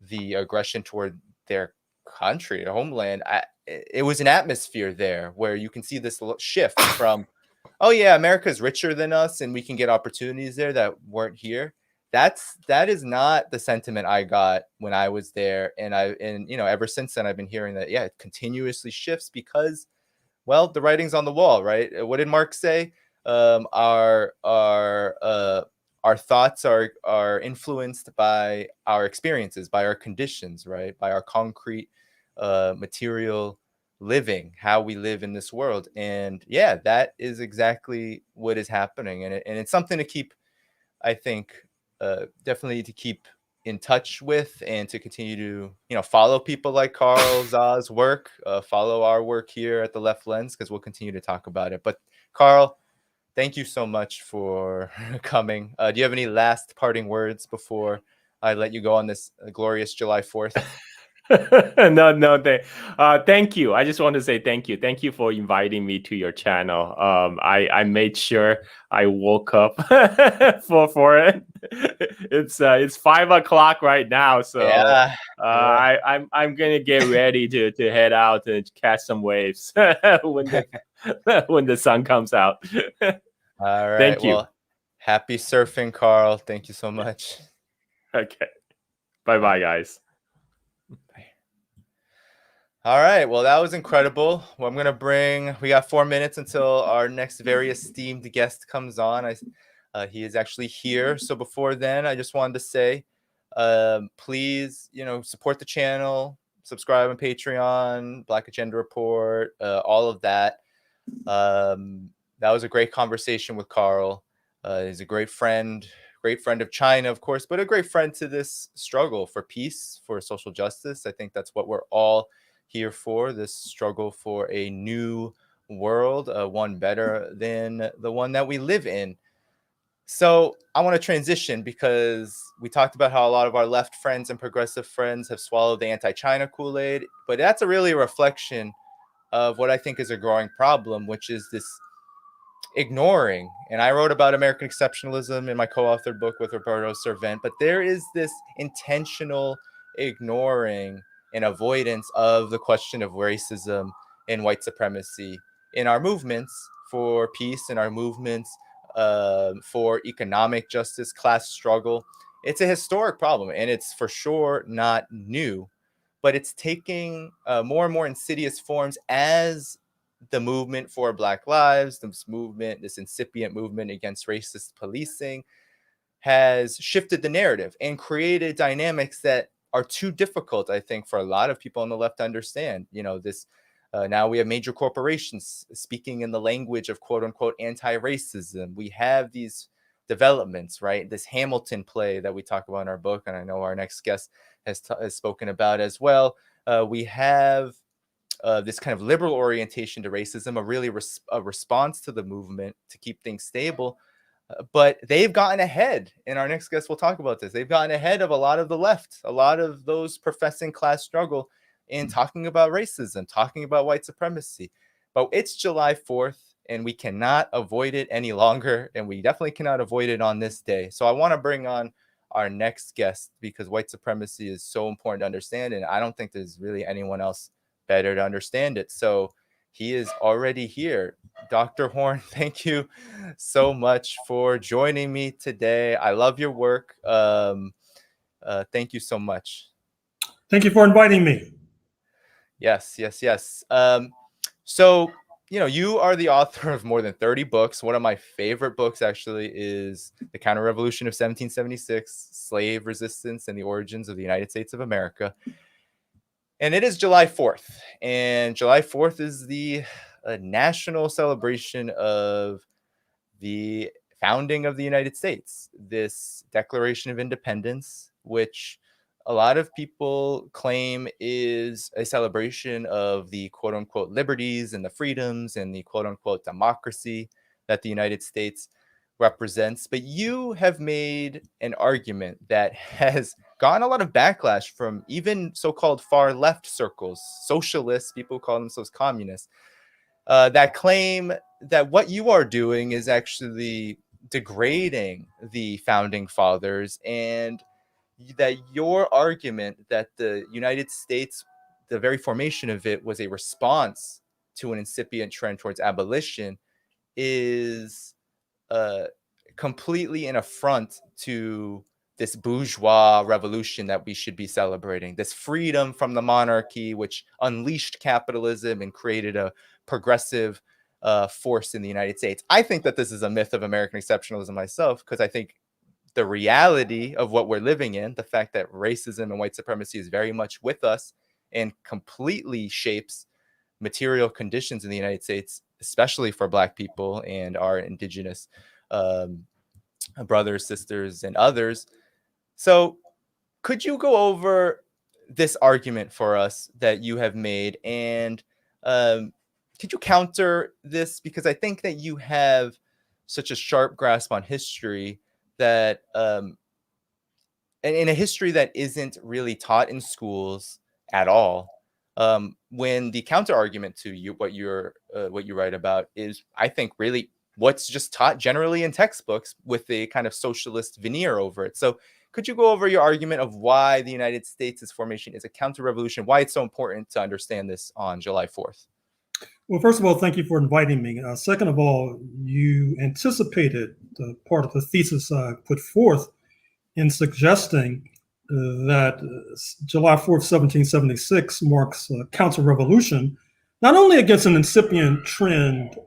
the aggression toward their country, their homeland. It was an atmosphere there where you can see this shift from, oh yeah, America's richer than us and we can get opportunities there that weren't here. That is not the sentiment I got when I was there. And ever since then, I've been hearing that, yeah, it continuously shifts because, well, the writing's on the wall, right? What did Marx say? Our thoughts are influenced by our experiences, by our conditions, right? By our concrete material living, how we live in this world. And yeah, that is exactly what is happening. And it's something to keep, I think, definitely to keep in touch with, and to continue to, follow people like Carl Zha's work, follow our work here at the Left Lens, because we'll continue to talk about it. But Carl, thank you so much for coming. Do you have any last parting words before I let you go on this glorious July 4th? Thank you. I just want to say thank you. Thank you for inviting me to your channel. I made sure I woke up for it. It's 5 o'clock right now, so Yeah. I'm gonna get ready to head out and catch some waves when the sun comes out. All right. Thank you. Well, happy surfing, Carl. Thank you so much. Okay. Bye, guys. All right. Well, that was incredible. Well, we got 4 minutes until our next very esteemed guest comes on. He is actually here. So before then, I just wanted to say, please, support the channel, subscribe on Patreon, Black Agenda Report, all of that. That was a great conversation with Carl. He's a great friend of China, of course, but a great friend to this struggle for peace, for social justice. I think that's what we're all here for, this struggle for a new world, one better than the one that we live in. So I want to transition, because we talked about how a lot of our left friends and progressive friends have swallowed the anti-China Kool-Aid, but that's really a reflection of what I think is a growing problem, which is this ignoring. And I wrote about American exceptionalism in my co-authored book with Roberto Servent, but there is this intentional ignoring and avoidance of the question of racism and white supremacy in our movements for peace, in our movements for economic justice, class struggle. It's a historic problem, and it's for sure not new, but it's taking more and more insidious forms as the movement for Black lives, this incipient movement against racist policing, has shifted the narrative and created dynamics that are too difficult, I think, for a lot of people on the left to understand. Now we have major corporations speaking in the language of quote unquote anti-racism. We have these developments, right? This Hamilton play that we talk about in our book, and I know our next guest has spoken about as well. We have this kind of liberal orientation to racism, a response to the movement to keep things stable. But they've gotten ahead, and our next guest will talk about this. They've gotten ahead of a lot of the left, a lot of those professing class struggle in talking about racism, talking about white supremacy. But it's July 4th, and we cannot avoid it any longer, and we definitely cannot avoid it on this day. So I want to bring on our next guest, because white supremacy is so important to understand, and I don't think there's really anyone else better to understand it. So he is already here. Dr. Horne, thank you so much for joining me today. I love your work. Thank you so much. Thank you for inviting me. Yes. So, you are the author of more than 30 books. One of my favorite books, actually, is The Counter-Revolution of 1776, Slave Resistance and the Origins of the United States of America. And it is July 4th. And July 4th is the national celebration of the founding of the United States, this Declaration of Independence, which a lot of people claim is a celebration of the quote unquote liberties and the freedoms and the quote unquote democracy that the United States represents. But you have made an argument that has gotten a lot of backlash from even so-called far left circles, socialists, people who call themselves communists, that claim that what you are doing is actually degrading the founding fathers, and that your argument that the United States, the very formation of it, was a response to an incipient trend towards abolition is completely an affront to this bourgeois revolution that we should be celebrating, this freedom from the monarchy, which unleashed capitalism and created a progressive force in the United States. I think that this is a myth of American exceptionalism myself, because I think the reality of what we're living in, the fact that racism and white supremacy is very much with us and completely shapes material conditions in the United States, especially for Black people and our indigenous brothers, sisters, and others. So could you go over this argument for us that you have made, and could you counter this? Because I think that you have such a sharp grasp on history that and in a history that isn't really taught in schools at all. When the counter argument to you, what you write about is, I think, really what's just taught generally in textbooks with a kind of socialist veneer over it. So could you go over your argument of why the United States' formation is a counter-revolution, why it's so important to understand this on July 4th? Well, first of all, thank you for inviting me. Second of all, you anticipated part of the thesis I put forth in suggesting that July 4th, 1776 marks a counter-revolution, not only against an incipient trend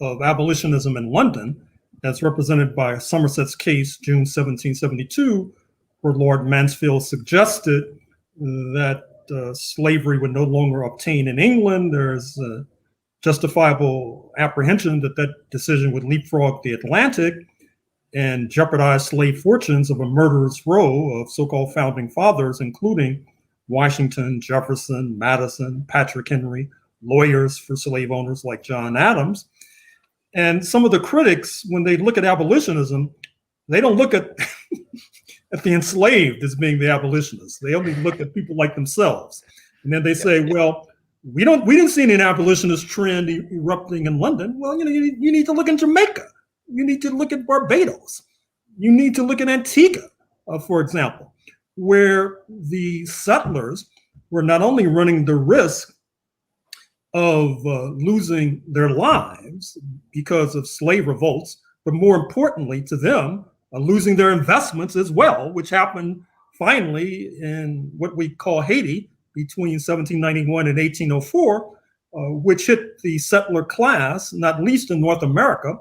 of abolitionism in London, as represented by Somerset's case, June 1772, where Lord Mansfield suggested that slavery would no longer obtain in England. There's justifiable apprehension that that decision would leapfrog the Atlantic and jeopardize slave fortunes of a murderous row of so-called founding fathers, including Washington, Jefferson, Madison, Patrick Henry, lawyers for slave owners like John Adams. And some of the critics, when they look at abolitionism, they don't look at at the enslaved as being the abolitionists. They only look at people like themselves. And then they say, well, we didn't see any abolitionist trend erupting in London. Well, you need to look in Jamaica. You need to look at Barbados. You need to look at Antigua, for example, where the settlers were not only running the risk of losing their lives because of slave revolts, but more importantly to them, losing their investments as well, which happened finally in what we call Haiti between 1791 and 1804, which hit the settler class, not least in North America,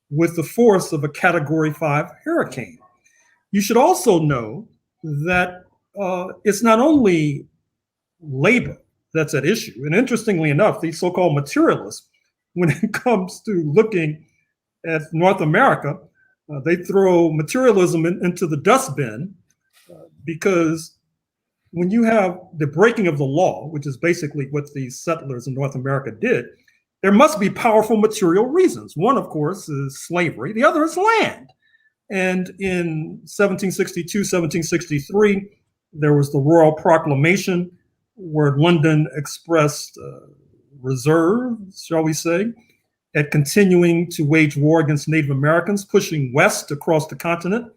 with the force of a Category 5 hurricane. You should also know that it's not only labor that's at issue. And interestingly enough, these so-called materialists, when it comes to looking at North America, they throw materialism into the dustbin because when you have the breaking of the law, which is basically what these settlers in North America did, there must be powerful material reasons. One, of course, is slavery. The other is land. And in 1762, 1763, there was the Royal Proclamation where London expressed reserves, shall we say, at continuing to wage war against Native Americans, pushing west across the continent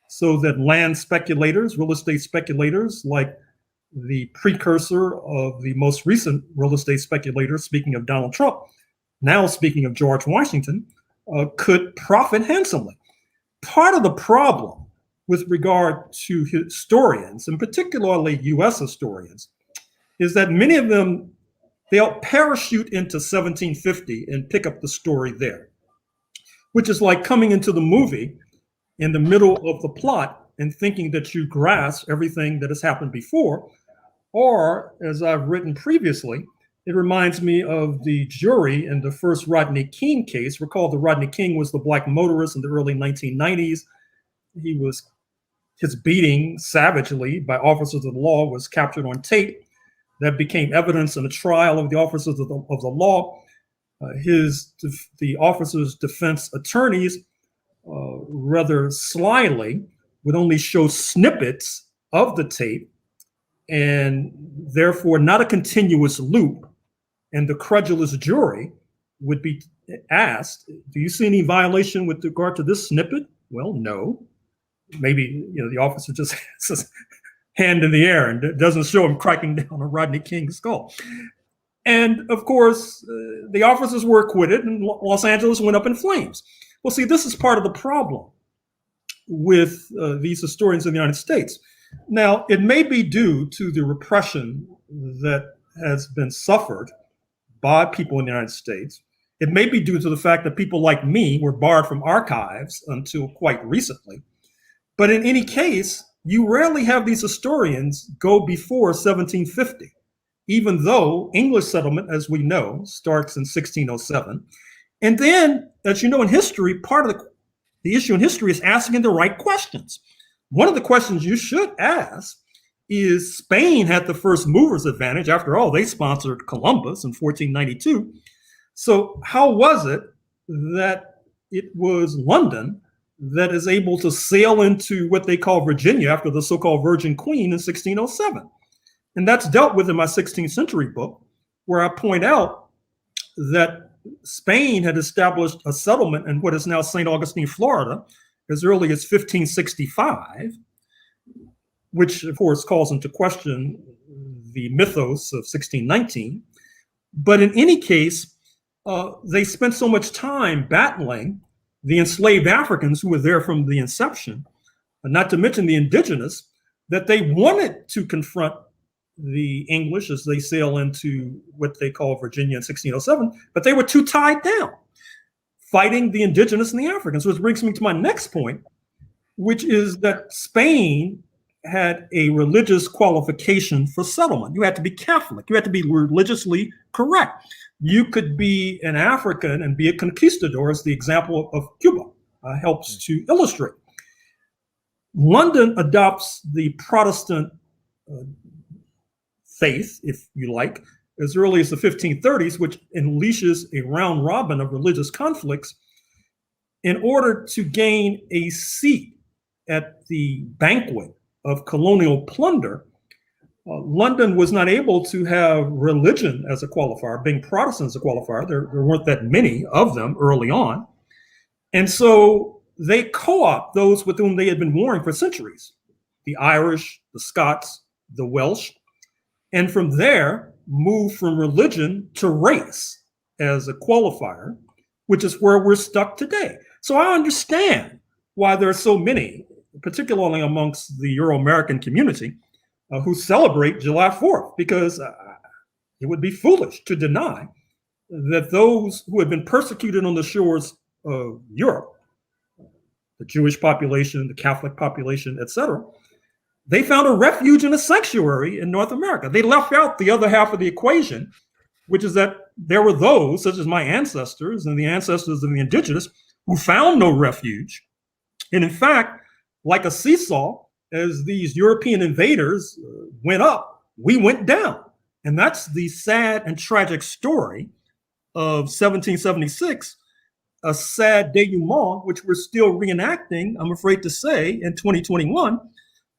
so that land speculators, real estate speculators, like the precursor of the most recent real estate speculators, speaking of Donald Trump, now speaking of George Washington, could profit handsomely. Part of the problem with regard to historians, and particularly US historians, is that many of them, they'll parachute into 1750 and pick up the story there, which is like coming into the movie in the middle of the plot and thinking that you grasp everything that has happened before. Or, as I've written previously, it reminds me of the jury in the first Rodney King case. Recall that Rodney King was the Black motorist in the early 1990s. His beating savagely by officers of the law was captured on tape. That became evidence in the trial of the officers of the law. The officers' defense attorneys, rather slyly, would only show snippets of the tape and therefore not a continuous loop. And the credulous jury would be asked, do you see any violation with regard to this snippet? Well, no. Maybe the officer just has hand in the air and it doesn't show him cracking down on Rodney King's skull. And of course, the officers were acquitted and Los Angeles went up in flames. Well, see, this is part of the problem with these historians in the United States. Now, it may be due to the repression that has been suffered by people in the United States. It may be due to the fact that people like me were barred from archives until quite recently. But in any case, you rarely have these historians go before 1750. even though English settlement, as we know, starts in 1607. And then, as you know, in history, part of the issue in history is asking the right questions. One of the questions you should ask is Spain had the first movers advantage. After all, they sponsored Columbus in 1492. So how was it that it was London that is able to sail into what they call Virginia after the so-called Virgin Queen in 1607? And that's dealt with in my 16th century book, where I point out that Spain had established a settlement in what is now St. Augustine, Florida, as early as 1565, which of course calls into question the mythos of 1619. But in any case, they spent so much time battling the enslaved Africans who were there from the inception, not to mention the indigenous, that they wanted to confront the English as they sail into what they call Virginia in 1607, but they were too tied down, fighting the indigenous and the Africans, which brings me to my next point, which is that Spain had a religious qualification for settlement. You had to be Catholic. You had to be religiously correct. You could be an African and be a conquistador, as the example of Cuba helps to illustrate. London adopts the Protestant faith, if you like, as early as the 1530s, which unleashes a round robin of religious conflicts in order to gain a seat at the banquet of colonial plunder. London was not able to have religion as a qualifier, being Protestant as a qualifier. There weren't that many of them early on. And so they co-opt those with whom they had been warring for centuries, the Irish, the Scots, the Welsh, and from there move from religion to race as a qualifier, which is where we're stuck today. So I understand why there are so many, particularly amongst the Euro-American community, who celebrate July 4th, because it would be foolish to deny that those who had been persecuted on the shores of Europe, the Jewish population, the Catholic population, etc., they found a refuge and a sanctuary in North America. They left out the other half of the equation, which is that there were those, such as my ancestors and the ancestors of the indigenous, who found no refuge. And in fact, like a seesaw, as these European invaders went up, we went down. And that's the sad and tragic story of 1776, a sad denouement, which we're still reenacting, I'm afraid to say, in 2021.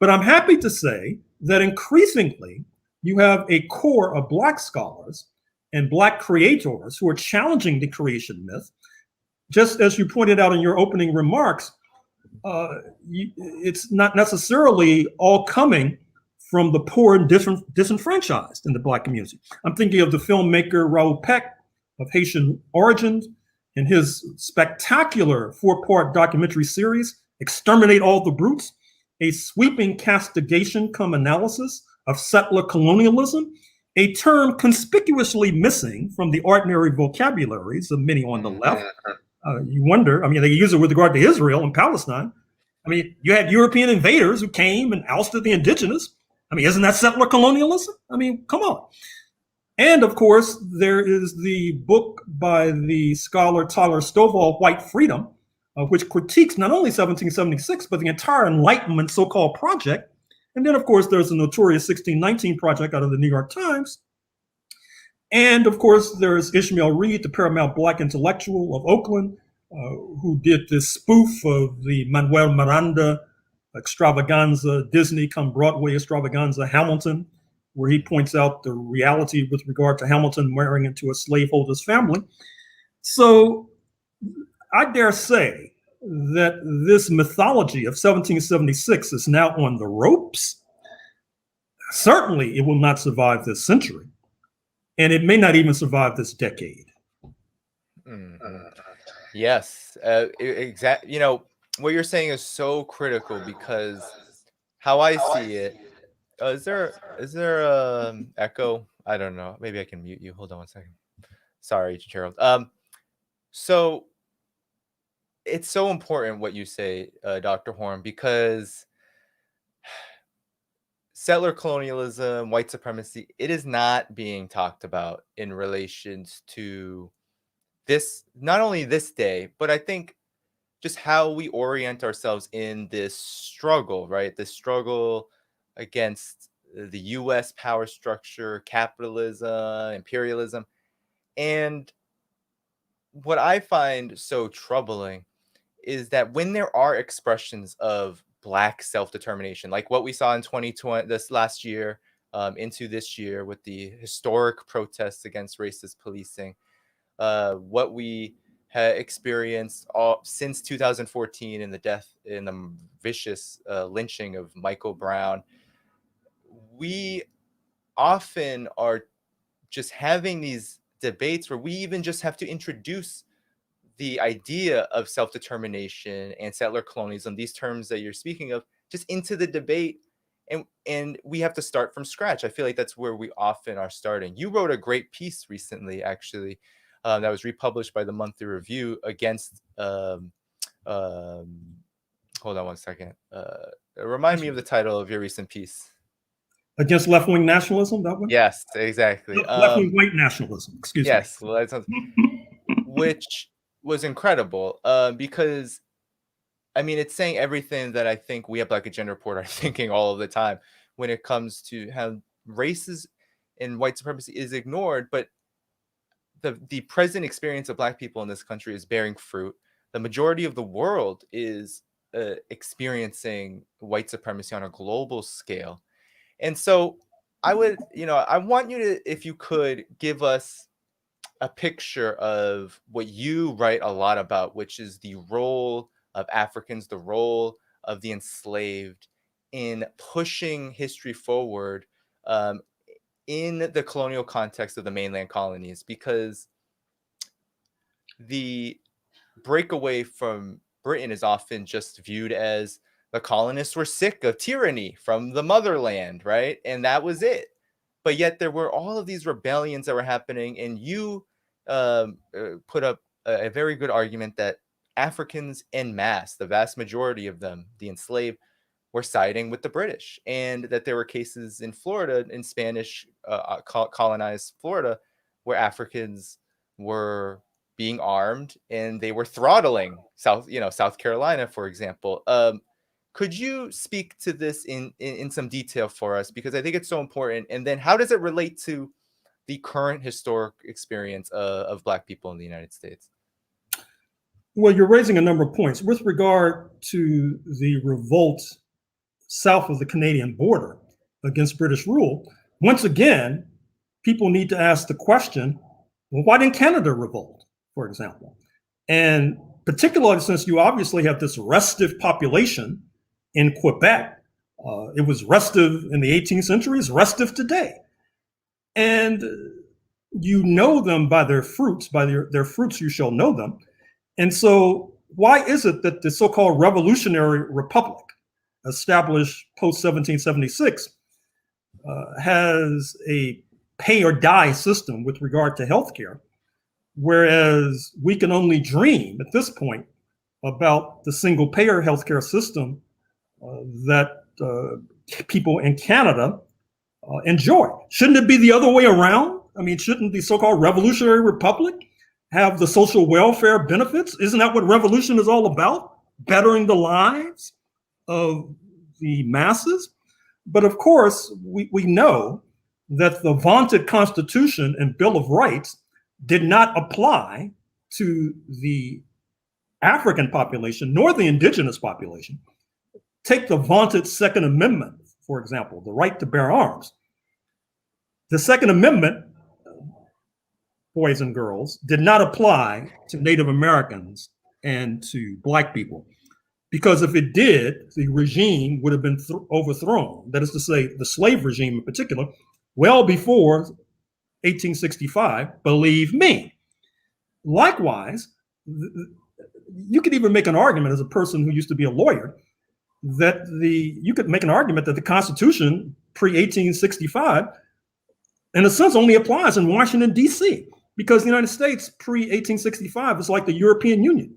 But I'm happy to say that increasingly you have a core of Black scholars and Black creators who are challenging the creation myth. Just as you pointed out in your opening remarks, it's not necessarily all coming from the poor and disenfranchised in the Black community. I'm thinking of the filmmaker Raoul Peck of Haitian origins and his spectacular 4-part documentary series, Exterminate All the Brutes, a sweeping castigation cum analysis of settler colonialism, a term conspicuously missing from the ordinary vocabularies of many on the left. You wonder, I mean, they use it with regard to Israel and Palestine. I mean, you had European invaders who came and ousted the indigenous. I mean, isn't that settler colonialism? I mean, come on. And of course, there is the book by the scholar Tyler Stovall, White Freedom, which critiques not only 1776, but the entire Enlightenment so-called project. And then, of course, there's the notorious 1619 project out of the New York Times. And of course, there's Ishmael Reed, the paramount Black intellectual of Oakland, who did this spoof of the Manuel Miranda extravaganza, Disney come Broadway extravaganza, Hamilton, where he points out the reality with regard to Hamilton marrying into a slaveholder's family. So I dare say that this mythology of 1776 is now on the ropes. Certainly, it will not survive this century, and it may not even survive this decade. Yes, exactly. You know, what you're saying is so critical, because how I see it, is there echo? I don't know. Maybe I can mute you. Hold on one second. Sorry, Gerald. So it's so important what you say, Dr. Horne, because settler colonialism, white supremacy, it is not being talked about in relations to this, not only this day, but I think just how we orient ourselves in this struggle, right? This struggle against the US power structure, capitalism, imperialism. And what I find so troubling is that when there are expressions of Black self-determination, like what we saw in 2020, this last year, into this year with the historic protests against racist policing, what we had experienced since 2014 in the death, in the vicious lynching of Michael Brown, we often are just having these debates where we even just have to introduce the idea of self-determination and settler colonialism, these terms that you're speaking of, just into the debate. And we have to start from scratch. I feel like that's where we often are starting. You wrote a great piece recently, actually, that was republished by the Monthly Review against, hold on one second. Remind me of the title of your recent piece. Against left-wing nationalism, that one? Yes, exactly. Left-wing white nationalism, excuse me. Yes, well, that sounds, which was incredible, because, I mean, it's saying everything that I think we at Black Agenda Report are thinking all of the time when it comes to how races and white supremacy is ignored, but the present experience of Black people in this country is bearing fruit. The majority of the world is experiencing white supremacy on a global scale. And so I would, I want you to, if you could, give us a picture of what you write a lot about, which is the role of Africans, the role of the enslaved in pushing history forward in the colonial context of the mainland colonies, because the breakaway from Britain is often just viewed as the colonists were sick of tyranny from the motherland, right? And that was it. But yet there were all of these rebellions that were happening, and you put up a very good argument that Africans en masse, the vast majority of them, the enslaved, were siding with the British, and that there were cases in Florida, in Spanish colonized Florida, where Africans were being armed and they were throttling South Carolina, for example. Could you speak to this in some detail for us? Because I think it's so important. And then how does it relate to the current historic experience of Black people in the United States? Well, you're raising a number of points. With regard to the revolt south of the Canadian border against British rule, once again, people need to ask the question, well, why didn't Canada revolt, for example? And particularly since you obviously have this restive population in Quebec. It was restive in the 18th century, it's restive today. And you know them by their fruits, by their fruits you shall know them. And so why is it that the so-called revolutionary republic established post-1776 has a pay or die system with regard to healthcare, whereas we can only dream at this point about the single payer healthcare system that people in Canada enjoy? Shouldn't it be the other way around? I mean, shouldn't the so-called revolutionary republic have the social welfare benefits? Isn't that what revolution is all about? Bettering the lives of the masses? But of course, we know that the vaunted Constitution and Bill of Rights did not apply to the African population, nor the indigenous population. Take the vaunted Second Amendment, for example, the right to bear arms. The Second Amendment, boys and girls, did not apply to Native Americans and to Black people, because if it did, the regime would have been overthrown. That is to say, the slave regime in particular, well before 1865, believe me. Likewise, you could even make an argument as a person who used to be a lawyer that you could make an argument that the Constitution pre-1865, in a sense, only applies in Washington, D.C., because the United States pre-1865 is like the European Union,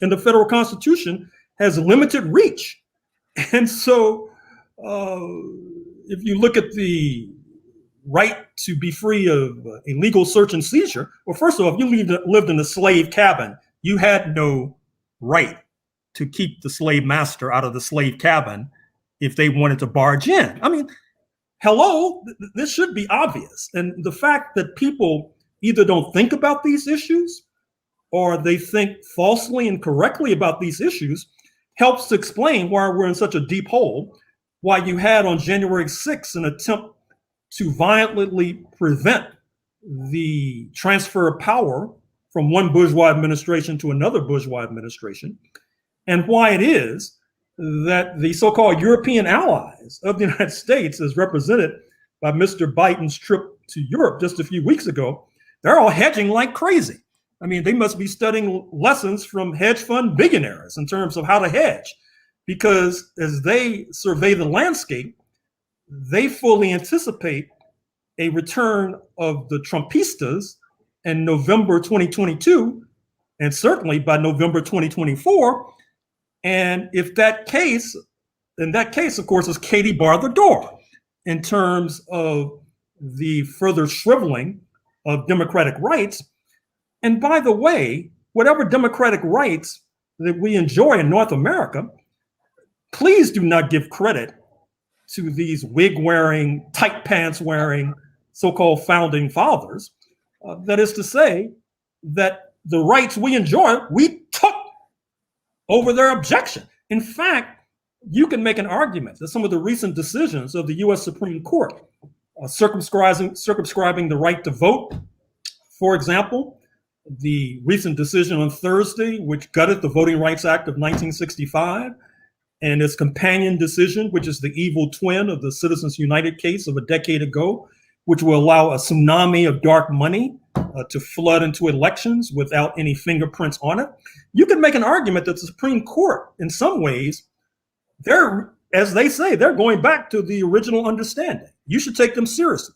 and the federal Constitution has limited reach. And so if you look at the right to be free of illegal search and seizure, well, first of all, if you lived in a slave cabin, you had no right to keep the slave master out of the slave cabin if they wanted to barge in. I mean, hello, this should be obvious. And the fact that people either don't think about these issues or they think falsely and correctly about these issues helps to explain why we're in such a deep hole, why you had on January 6th an attempt to violently prevent the transfer of power from one bourgeois administration to another bourgeois administration, and why it is that the so-called European allies of the United States, as represented by Mr. Biden's trip to Europe just a few weeks ago, they're all hedging like crazy. I mean, they must be studying lessons from hedge fund billionaires in terms of how to hedge, because as they survey the landscape, they fully anticipate a return of the Trumpistas in November 2022, and certainly by November 2024. And if that case, in that case, of course, is Katie bar the door in terms of the further shriveling of democratic rights. And by the way, whatever democratic rights that we enjoy in North America, please do not give credit to these wig-wearing, tight pants-wearing so-called founding fathers. That is to say that the rights we enjoy, we took over their objection. In fact, you can make an argument that some of the recent decisions of the US Supreme Court, circumscribing the right to vote, for example, the recent decision on Thursday, which gutted the Voting Rights Act of 1965, and its companion decision, which is the evil twin of the Citizens United case of a decade ago, which will allow a tsunami of dark money to flood into elections without any fingerprints on it. You can make an argument that the Supreme Court, in some ways, they're, as they say, they're going back to the original understanding. You should take them seriously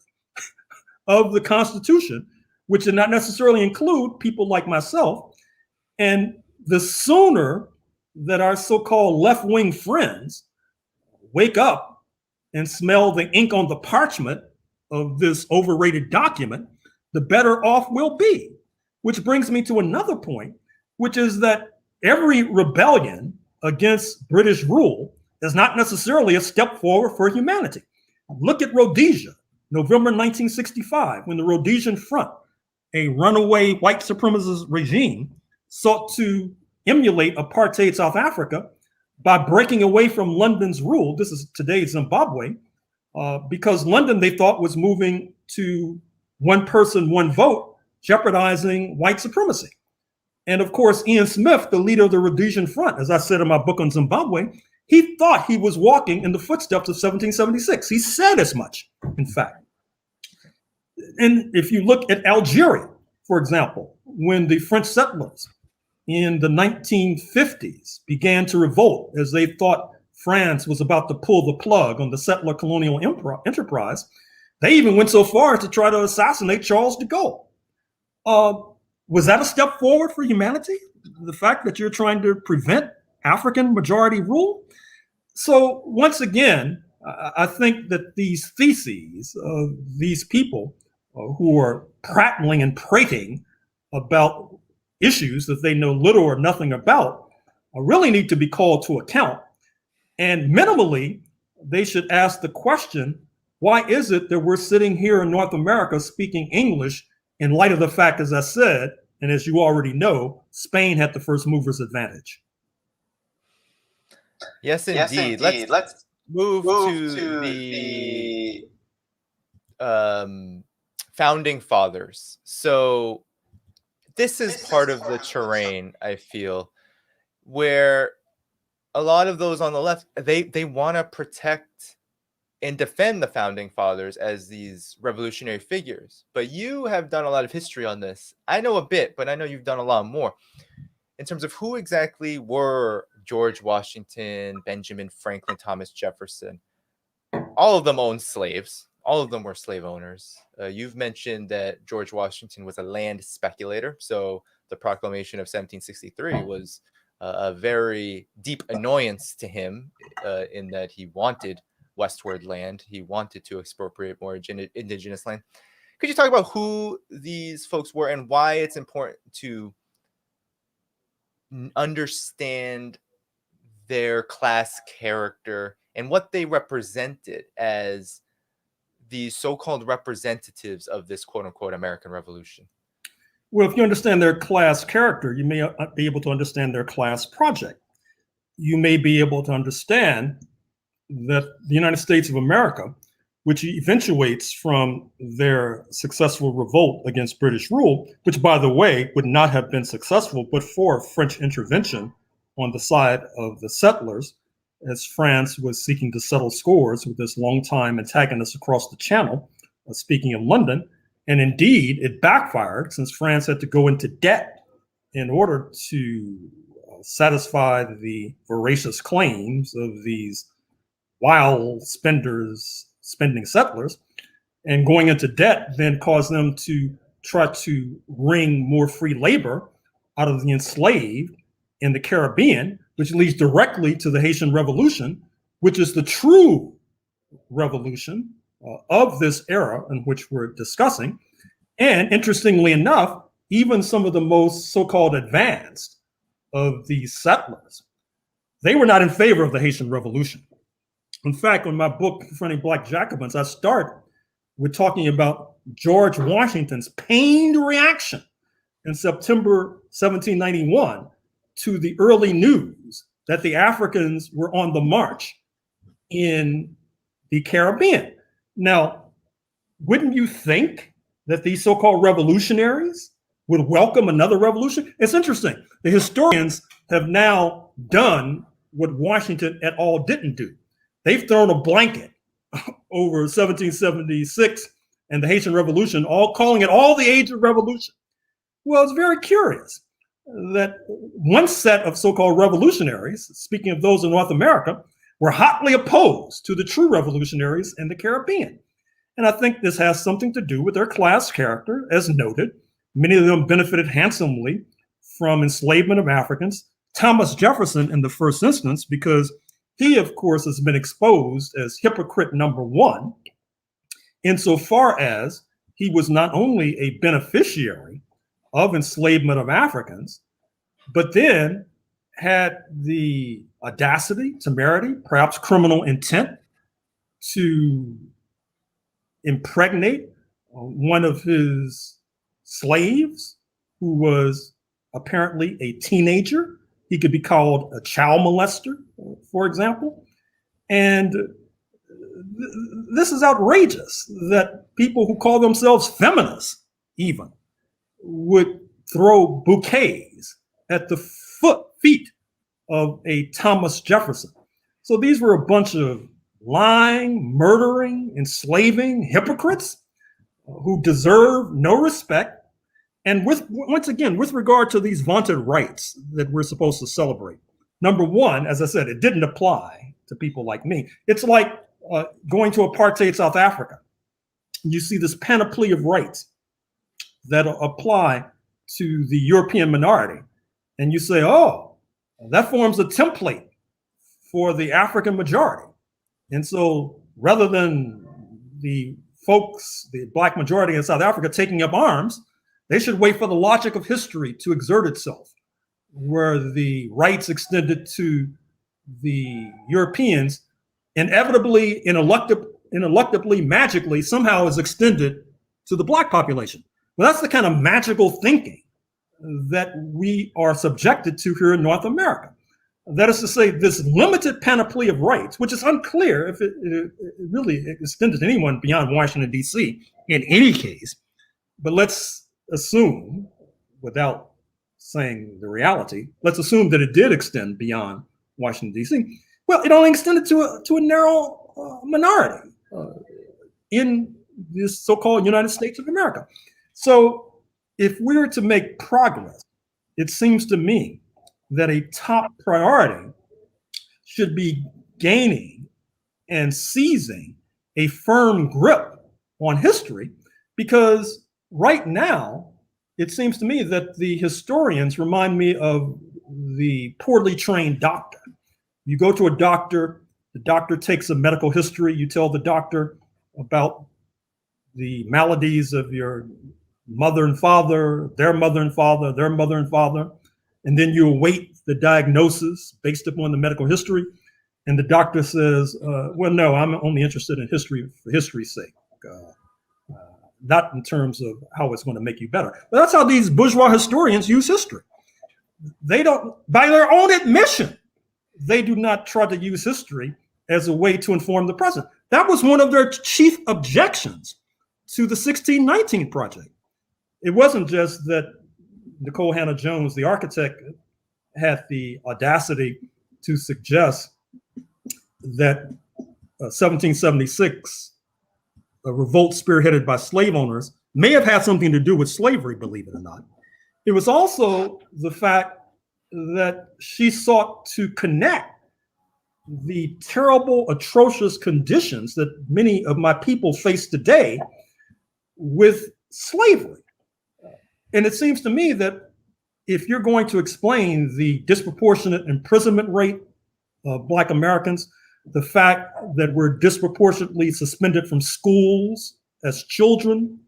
of the Constitution, which did not necessarily include people like myself. And the sooner that our so-called left-wing friends wake up and smell the ink on the parchment of this overrated document, the better off we'll be. Which brings me to another point, which is that every rebellion against British rule is not necessarily a step forward for humanity. Look at Rhodesia, November 1965, when the Rhodesian Front, a runaway white supremacist regime, sought to emulate apartheid South Africa by breaking away from London's rule. This is today's Zimbabwe, because London, they thought, was moving to one person, one vote, jeopardizing white supremacy. And of course, Ian Smith, the leader of the Rhodesian Front, as I said in my book on Zimbabwe, he thought he was walking in the footsteps of 1776. He said as much, in fact. And if you look at Algeria, for example, when the French settlers in the 1950s began to revolt as they thought France was about to pull the plug on the settler colonial enterprise, they even went so far as to try to assassinate Charles de Gaulle. Was that a step forward for humanity? The fact that you're trying to prevent African majority rule? So once again, I think that these theses of these people who are prattling and prating about issues that they know little or nothing about really need to be called to account. And minimally, they should ask the question, why is it that we're sitting here in North America speaking English in light of the fact, as I said, and as you already know, Spain had the first mover's advantage? Yes, indeed. Let's move to the founding fathers. So this is part of the terrain, I feel, where a lot of those on the left, they want to protect and defend the founding fathers as these revolutionary figures. But you have done a lot of history on this. I know a bit, but I know you've done a lot more in terms of who exactly were George Washington, Benjamin Franklin, Thomas Jefferson. All of them owned slaves. All of them were slave owners. You've mentioned that George Washington was a land speculator. So the proclamation of 1763 was a very deep annoyance to him in that he wanted westward land. He wanted to expropriate more indigenous land. Could you talk about who these folks were and why it's important to understand their class character and what they represented as these so-called representatives of this quote-unquote American Revolution? Well, if you understand their class character, you may be able to understand their class project. You may be able to understand that the United States of America, which eventuates from their successful revolt against British rule, which, by the way, would not have been successful but for French intervention on the side of the settlers, as France was seeking to settle scores with this longtime antagonist across the Channel, speaking of London. And indeed, it backfired, since France had to go into debt in order to satisfy the voracious claims of these wild spending settlers. And going into debt then caused them to try to wring more free labor out of the enslaved in the Caribbean, which leads directly to the Haitian Revolution, which is the true revolution of this era in which we're discussing. And interestingly enough, even some of the most so-called advanced of these settlers, they were not in favor of the Haitian Revolution. In fact, in my book, Confronting Black Jacobins, I start with talking about George Washington's pained reaction in September 1791 to the early news that the Africans were on the march in the Caribbean. Now, wouldn't you think that these so-called revolutionaries would welcome another revolution? It's interesting. The historians have now done what Washington et al. Didn't do. They've thrown a blanket over 1776 and the Haitian Revolution, all calling it all the age of revolution. Well, it's very curious that one set of so-called revolutionaries, speaking of those in North America, were hotly opposed to the true revolutionaries in the Caribbean. And I think this has something to do with their class character, as noted. Many of them benefited handsomely from enslavement of Africans. Thomas Jefferson in the first instance, because he, of course, has been exposed as hypocrite number one, insofar as he was not only a beneficiary of enslavement of Africans, but then had the audacity, temerity, perhaps criminal intent to impregnate one of his slaves who was apparently a teenager. He could be called a child molester, for example. And this is outrageous that people who call themselves feminists even would throw bouquets at the feet of a Thomas Jefferson. So these were a bunch of lying, murdering, enslaving hypocrites who deserve no respect. And once again, with regard to these vaunted rights that we're supposed to celebrate, number one, as I said, it didn't apply to people like me. It's like going to apartheid South Africa. You see this panoply of rights that apply to the European minority. And you say, oh, that forms a template for the African majority. And so rather than the folks, the Black majority in South Africa taking up arms, they should wait for the logic of history to exert itself, where the rights extended to the Europeans inevitably, ineluctably, magically, somehow is extended to the Black population. Well, that's the kind of magical thinking that we are subjected to here in North America. That is to say, this limited panoply of rights, which is unclear if it really extended to anyone beyond Washington, D.C. in any case. But let's assume, without saying the reality, let's assume that it did extend beyond Washington, D.C. Well, it only extended to a narrow minority in this so-called United States of America. So if we're to make progress, it seems to me that a top priority should be gaining and seizing a firm grip on history, because right now, it seems to me that the historians remind me of the poorly trained doctor. You go to a doctor The doctor takes a medical history. You tell the doctor about the maladies of your mother and father, their mother and father, their mother and father, and then you await the diagnosis based upon the medical history. And the doctor says, well, no, I'm only interested in history for history's sake, not in terms of how it's going to make you better. But that's how these bourgeois historians use history. They don't, by their own admission, they do not try to use history as a way to inform the present. That was one of their chief objections to the 1619 Project. It wasn't just that Nicole Hannah-Jones, the architect, had the audacity to suggest that 1776, a revolt spearheaded by slave owners, may have had something to do with slavery, believe it or not. It was also the fact that she sought to connect the terrible, atrocious conditions that many of my people face today with slavery. And it seems to me that if you're going to explain the disproportionate imprisonment rate of Black Americans, the fact that we're disproportionately suspended from schools as children,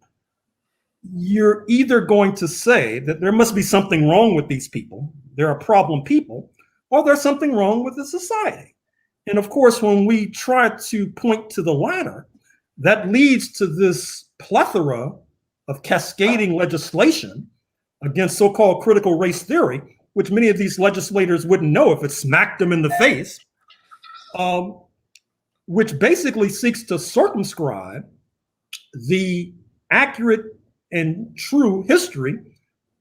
you're either going to say that there must be something wrong with these people, they're a problem people, or there's something wrong with the society. And of course, when we try to point to the latter, that leads to this plethora of cascading legislation against so-called critical race theory, which many of these legislators wouldn't know if it smacked them in the face, which basically seeks to circumscribe the accurate and true history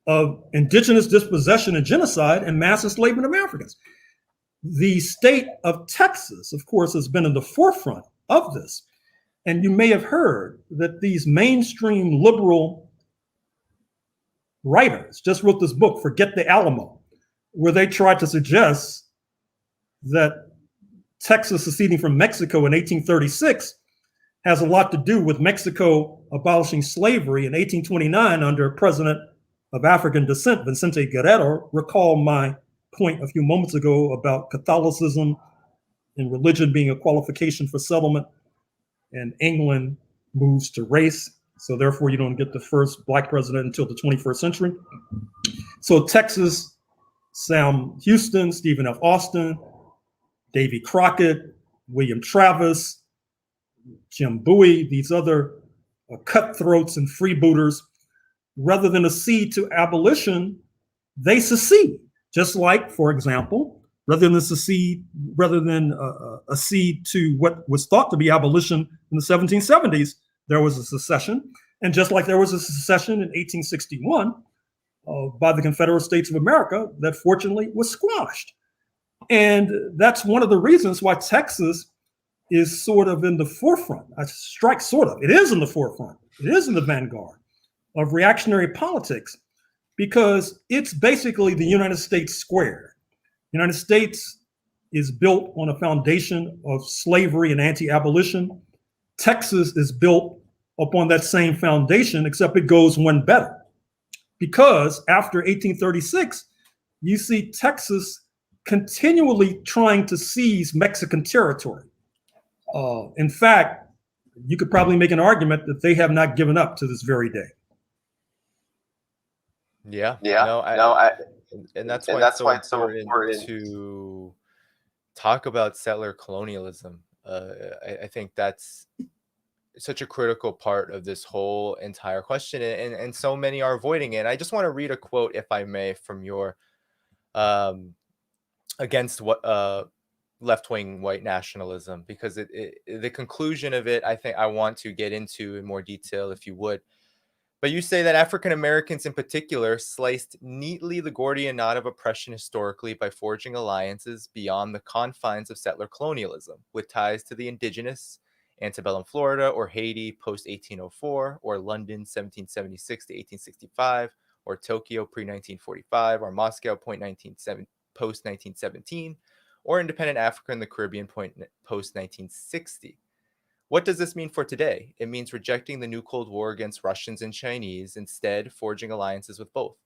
of indigenous dispossession and genocide and mass enslavement of Africans. The state of Texas, of course, has been in the forefront of this. And you may have heard that these mainstream liberal writers just wrote this book, Forget the Alamo, where they tried to suggest that Texas seceding from Mexico in 1836 has a lot to do with Mexico abolishing slavery in 1829 under a president of African descent, Vicente Guerrero. Recall my point a few moments ago about Catholicism and religion being a qualification for settlement, and England moves to race. So therefore, you don't get the first Black president until the 21st century. So Texas, Sam Houston, Stephen F. Austin, Davy Crockett, William Travis, Jim Bowie, these other cutthroats and freebooters, rather than accede to abolition, they secede. Just like, for example, rather than accede to what was thought to be abolition in the 1770s, there was a secession. And just like there was a secession in 1861 by the Confederate States of America that fortunately was squashed. And that's one of the reasons why Texas is sort of in the forefront. I strike sort of. It is in the forefront. It is in the vanguard of reactionary politics because it's basically the United States squared. The United States is built on a foundation of slavery and anti-abolition. Texas is built upon that same foundation, except it goes one better. Because after 1836, you see Texas continually trying to seize Mexican territory. In fact, you could probably make an argument that they have not given up to this very day. Yeah. And that's why it's so important to talk about settler colonialism. I think that's such a critical part of this whole entire question, and so many are avoiding it. I just want to read a quote, if I may, from your against what left-wing white nationalism, because the conclusion of it, I think I want to get into in more detail, if you would. But you say that African Americans in particular sliced neatly the Gordian knot of oppression historically by forging alliances beyond the confines of settler colonialism, with ties to the indigenous, antebellum Florida or Haiti post-1804, or London 1776 to 1865, or Tokyo pre-1945, or Moscow post-1917, or independent Africa in the Caribbean post-1960. What does this mean for today? It means rejecting the new Cold War against Russians and Chinese, instead forging alliances with both.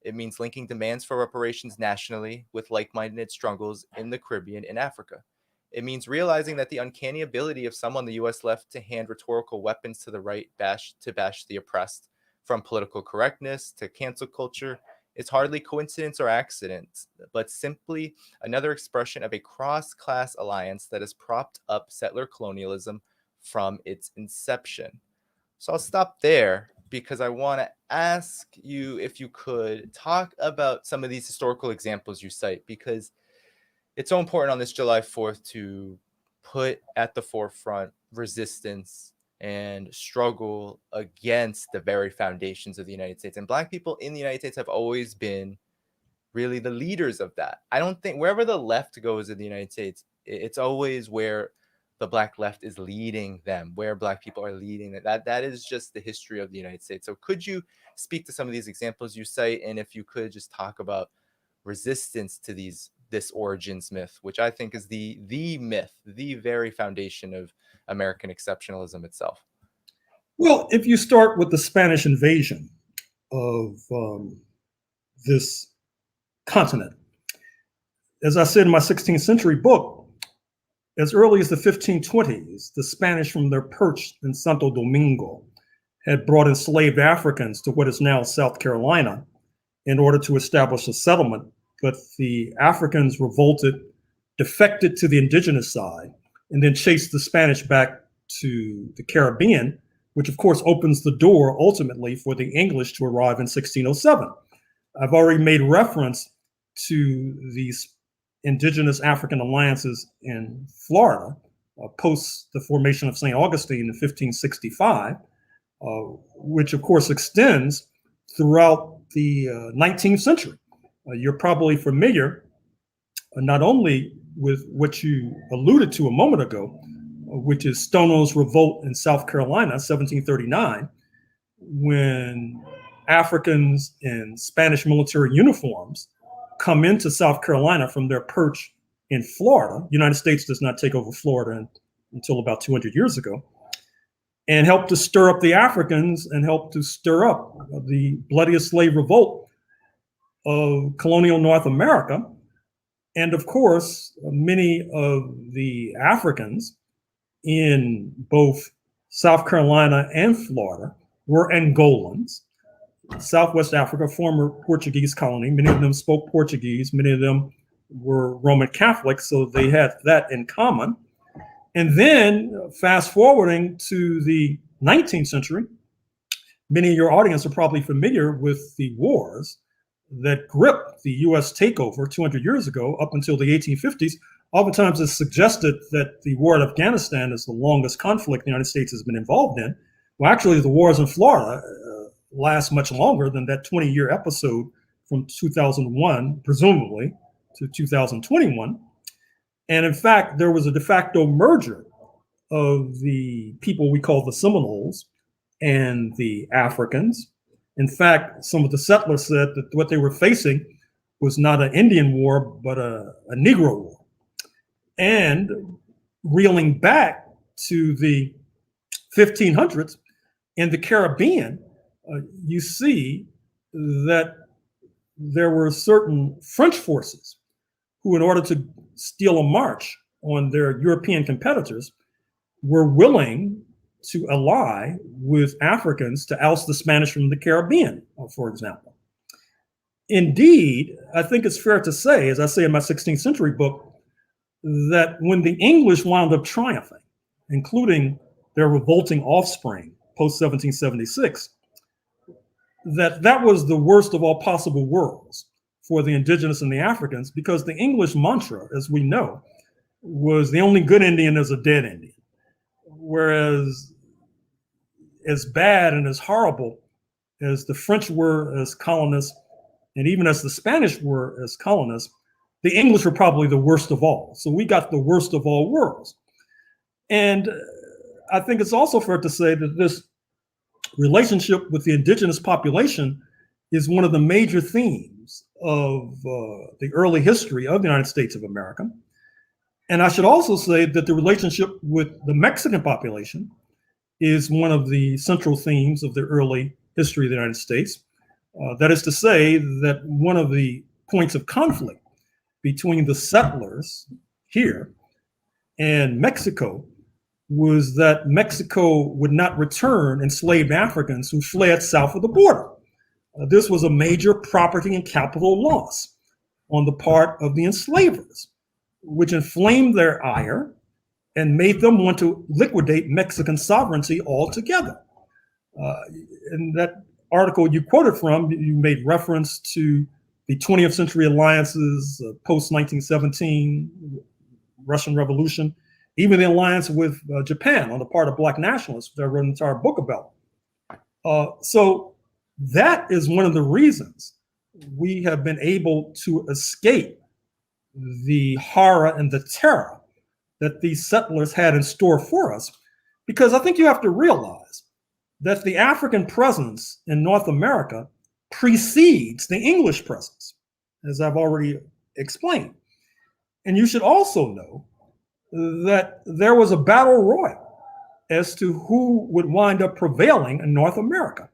It means linking demands for reparations nationally with like-minded struggles in the Caribbean and Africa. It means realizing that the uncanny ability of some on the US left to hand rhetorical weapons to the right to bash the oppressed, from political correctness to cancel culture, is hardly coincidence or accident, but simply another expression of a cross-class alliance that has propped up settler colonialism from its inception. So I'll stop there because I want to ask you if you could talk about some of these historical examples you cite, because it's so important on this July 4th to put at the forefront resistance and struggle against the very foundations of the United States. And Black people in the United States have always been really the leaders of that. I don't think wherever the left goes in the United States, it's always where the Black left is leading them, where Black people are leading it. That is just the history of the United States. So could you speak to some of these examples you cite, and if you could just talk about resistance to this origins myth, which I think is the myth, the very foundation of American exceptionalism itself? Well, if you start with the Spanish invasion of this continent, as I said in my 16th century book, as early as the 1520s, the Spanish from their perch in Santo Domingo had brought enslaved Africans to what is now South Carolina in order to establish a settlement. But the Africans revolted, defected to the indigenous side, and then chased the Spanish back to the Caribbean, which of course opens the door ultimately for the English to arrive in 1607. I've already made reference to these indigenous African alliances in Florida post the formation of St. Augustine in 1565, which of course extends throughout the 19th century. You're probably familiar not only with what you alluded to a moment ago, which is Stono's revolt in South Carolina, 1739, when Africans in Spanish military uniforms come into South Carolina from their perch in Florida. The United States does not take over Florida until about 200 years ago, and help to stir up the Africans and help to stir up the bloodiest slave revolt of colonial North America. And of course, many of the Africans in both South Carolina and Florida were Angolans. Southwest Africa, former Portuguese colony. Many of them spoke Portuguese. Many of them were Roman Catholics, so they had that in common. And then fast forwarding to the 19th century, many of your audience are probably familiar with the wars that gripped the US takeover 200 years ago up until the 1850s. Oftentimes it's suggested that the war in Afghanistan is the longest conflict the United States has been involved in. Well, actually, the wars in Florida last much longer than that 20-year episode from 2001, presumably, to 2021. And in fact, there was a de facto merger of the people we call the Seminoles and the Africans. In fact, some of the settlers said that what they were facing was not an Indian war, but a Negro war. And reeling back to the 1500s in the Caribbean, you see that there were certain French forces who, in order to steal a march on their European competitors, were willing to ally with Africans to oust the Spanish from the Caribbean, for example. Indeed, I think it's fair to say, as I say in my 16th century book, that when the English wound up triumphing, including their revolting offspring post-1776, that was the worst of all possible worlds for the indigenous and the Africans, because the English mantra, as we know, was the only good Indian is a dead Indian. Whereas as bad and as horrible as the French were as colonists, and even as the Spanish were as colonists, the English were probably the worst of all. So we got the worst of all worlds. And I think it's also fair to say that this relationship with the indigenous population is one of the major themes of the early history of the United States of America. And I should also say that the relationship with the Mexican population is one of the central themes of the early history of the United States. That is to say that one of the points of conflict between the settlers here and Mexico was that Mexico would not return enslaved Africans who fled south of the border. This was a major property and capital loss on the part of the enslavers, which inflamed their ire and made them want to liquidate Mexican sovereignty altogether. In that article you quoted from, you made reference to the 20th century alliances, post-1917, Russian Revolution, even the alliance with Japan on the part of Black nationalists, which I wrote an entire book about. So that is one of the reasons we have been able to escape the horror and the terror that these settlers had in store for us. Because I think you have to realize that the African presence in North America precedes the English presence, as I've already explained. And you should also know that there was a battle royal as to who would wind up prevailing in North America.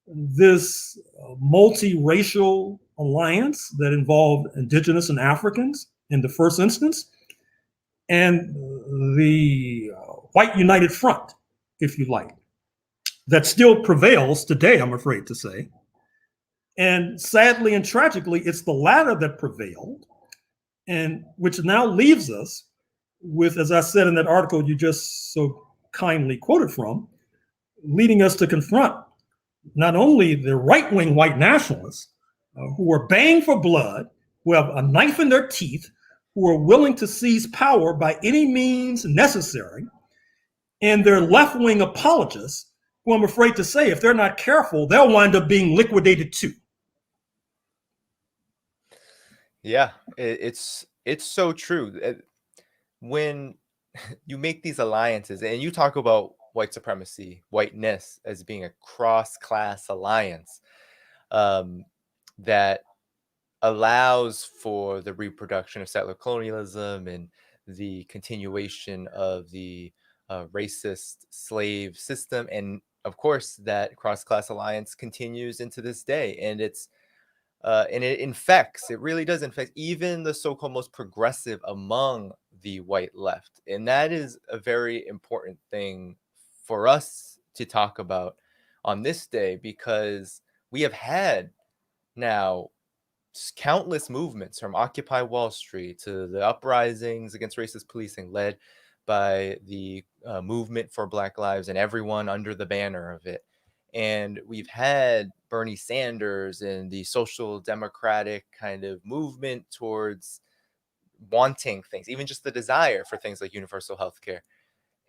This multiracial alliance that involved indigenous and Africans in the first instance, and the white united front, if you like, that still prevails today, I'm afraid to say. And sadly and tragically, it's the latter that prevailed, and which now leaves us with, as I said in that article you just so kindly quoted from, leading us to confront not only the right-wing white nationalists who are baying for blood, who have a knife in their teeth, who are willing to seize power by any means necessary, and their left-wing apologists, who I'm afraid to say, if they're not careful, they'll wind up being liquidated too. Yeah, it's so true. When you make these alliances and you talk about white supremacy, whiteness as being a cross-class alliance that allows for the reproduction of settler colonialism and the continuation of the racist slave system. And of course, that cross-class alliance continues into this day. And and it infects, it really does infect even the so-called most progressive among the white left. And that is a very important thing for us to talk about on this day, because we have had now countless movements from Occupy Wall Street to the uprisings against racist policing led by the movement for Black Lives and everyone under the banner of it. And we've had Bernie Sanders and the social democratic kind of movement towards wanting things, even just the desire for things like universal health care.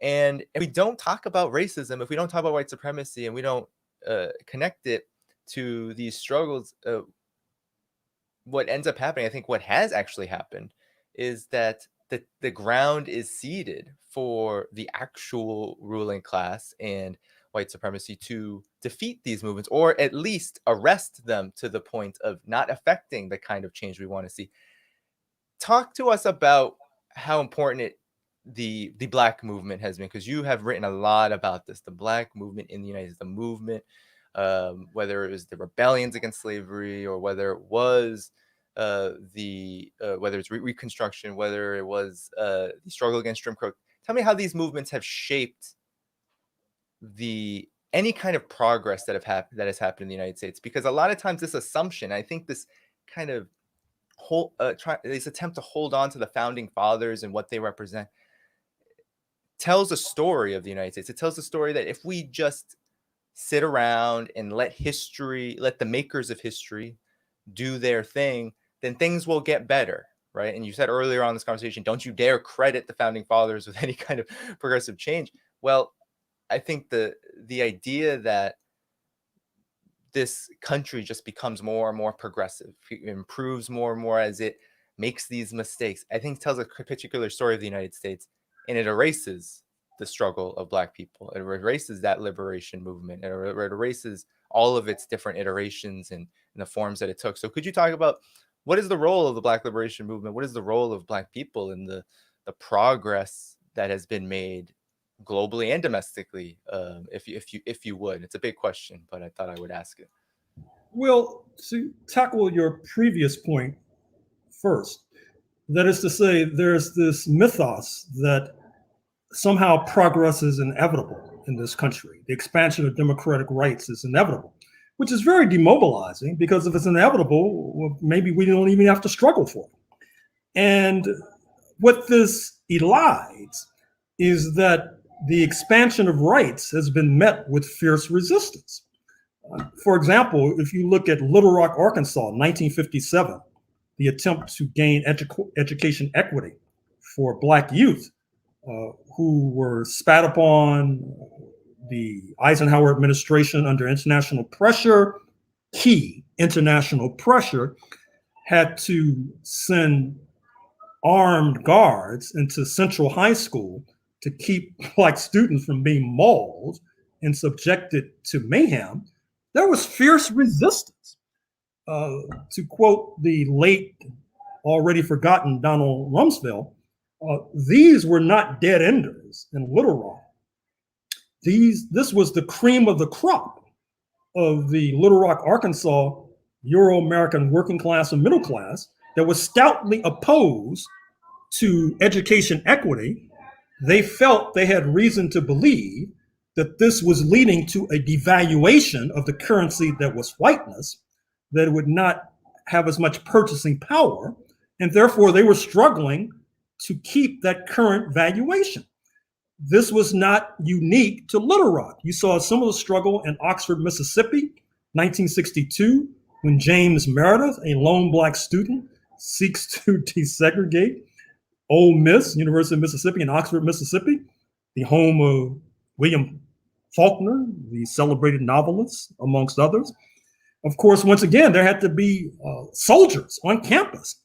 And if we don't talk about racism, if we don't talk about white supremacy, and we don't connect it to these struggles, what ends up happening, I think what has actually happened, is that the ground is seeded for the actual ruling class and white supremacy to defeat these movements, or at least arrest them to the point of not affecting the kind of change we want to see. Talk to us about how important the Black movement has been, because you have written a lot about this, the Black movement in the United States, the movement, whether it was the rebellions against slavery, or whether it was whether it's Reconstruction, whether it was the struggle against Jim Crow. Tell me how these movements have shaped any kind of progress that has happened in the United States. Because a lot of times this assumption, I think this kind of this attempt to hold on to the founding fathers and what they represent, tells a story of the United States. It tells a story that if we just sit around and let the makers of history do their thing, then things will get better, right? And you said earlier on in this conversation, don't you dare credit the founding fathers with any kind of progressive change. Well, I think the idea that this country just becomes more and more progressive, improves more and more as it makes these mistakes, I think tells a particular story of the United States, and it erases the struggle of Black people. It erases that liberation movement. It erases all of its different iterations and the forms that it took. So could you talk about what is the role of the Black liberation movement? What is the role of Black people in the progress that has been made globally and domestically, if you would? It's a big question, but I thought I would ask it. Well, to tackle your previous point first, that is to say, there's this mythos that somehow progress is inevitable in this country. The expansion of democratic rights is inevitable, which is very demobilizing, because if it's inevitable, well, maybe we don't even have to struggle for it. And what this elides is that the expansion of rights has been met with fierce resistance. For example, if you look at Little Rock, Arkansas, 1957, the attempt to gain education equity for Black youth who were spat upon, the Eisenhower administration under international pressure, key international pressure, had to send armed guards into Central High School to keep Black students from being mauled and subjected to mayhem. There was fierce resistance. To quote the late, already forgotten Donald Rumsfeld, these were not dead enders in Little Rock. This was the cream of the crop of the Little Rock, Arkansas, Euro-American working class and middle class that was stoutly opposed to education equity. They felt they had reason to believe that this was leading to a devaluation of the currency that was whiteness, that it would not have as much purchasing power, and therefore they were struggling to keep that current valuation. This was not unique to Little Rock. You saw a similar struggle in Oxford, Mississippi, 1962, when James Meredith, a lone Black student, seeks to desegregate Ole Miss, University of Mississippi, in Oxford, Mississippi, the home of William Faulkner, the celebrated novelist, amongst others. Of course, once again, there had to be soldiers on campus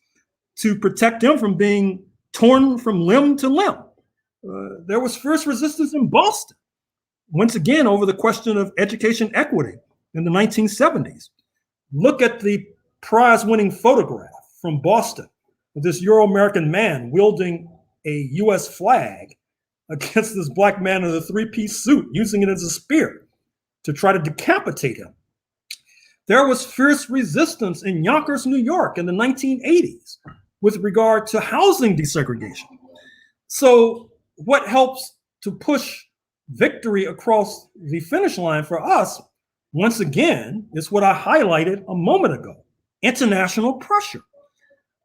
to protect them from being torn from limb to limb. There was fierce resistance in Boston, once again, over the question of education equity in the 1970s. Look at the prize-winning photograph from Boston of this Euro-American man wielding a US flag against this Black man in a three-piece suit, using it as a spear to try to decapitate him. There was fierce resistance in Yonkers, New York in the 1980s with regard to housing desegregation. So what helps to push victory across the finish line for us, once again, is what I highlighted a moment ago: international pressure.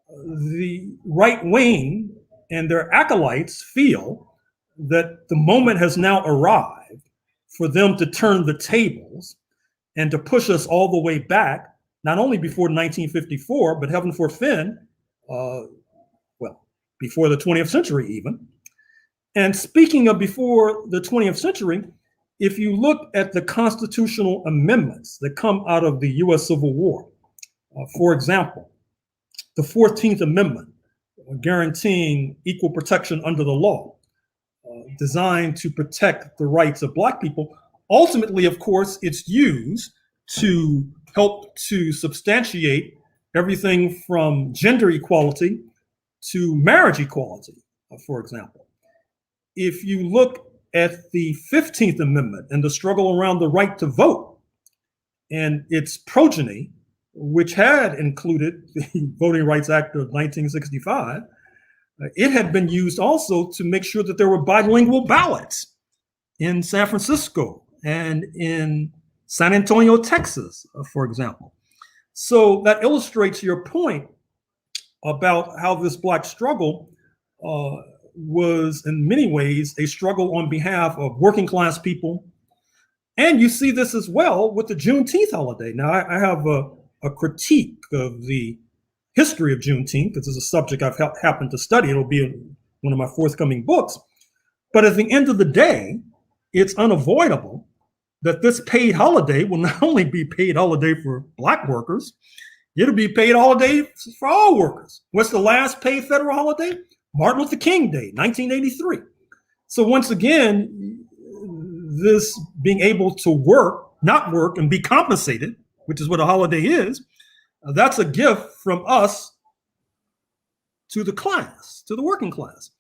The right wing and their acolytes feel that the moment has now arrived for them to turn the tables and to push us all the way back, not only before 1954, but heaven forfend, before the 20th century even. And speaking of before the 20th century, if you look at the constitutional amendments that come out of the US Civil War, for example, the 14th Amendment, guaranteeing equal protection under the law, designed to protect the rights of Black people. Ultimately, of course, it's used to help to substantiate everything from gender equality to marriage equality, for example. If you look at the 15th Amendment and the struggle around the right to vote and its progeny, which had included the Voting Rights Act of 1965, it had been used also to make sure that there were bilingual ballots in San Francisco and in San Antonio, Texas, for example. So that illustrates your point about how this Black struggle was in many ways a struggle on behalf of working class people. And you see this as well with the Juneteenth holiday. Now, I have a critique of the history of Juneteenth. This is a subject I've happened to study. It'll be in one of my forthcoming books. But at the end of the day, it's unavoidable that this paid holiday will not only be paid holiday for Black workers, it'll be paid holiday for all workers. What's the last paid federal holiday? Martin Luther King Day, 1983. So once again, this being able to work, not work, and be compensated, which is what a holiday is, that's a gift from us to the class, to the working class.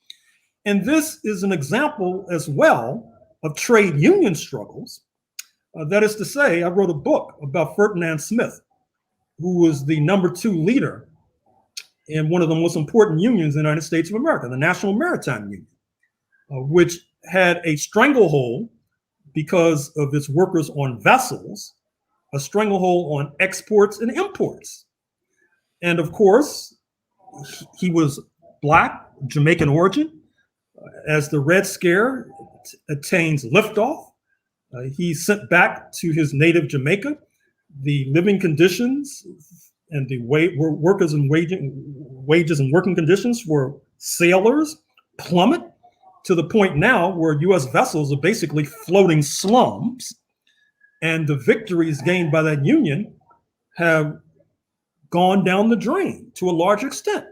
And this is an example as well of trade union struggles. That is to say, I wrote a book about Ferdinand Smith, who was the #2 leader in one of the most important unions in the United States of America, the National Maritime Union, which had a stranglehold because of its workers on vessels, a stranglehold on exports and imports. And of course, he was Black, Jamaican origin. As the Red Scare attains liftoff, he's sent back to his native Jamaica. The living conditions and the workers and wages and working conditions for sailors plummet to the point now where U.S. vessels are basically floating slums, and the victories gained by that union have gone down the drain to a large extent.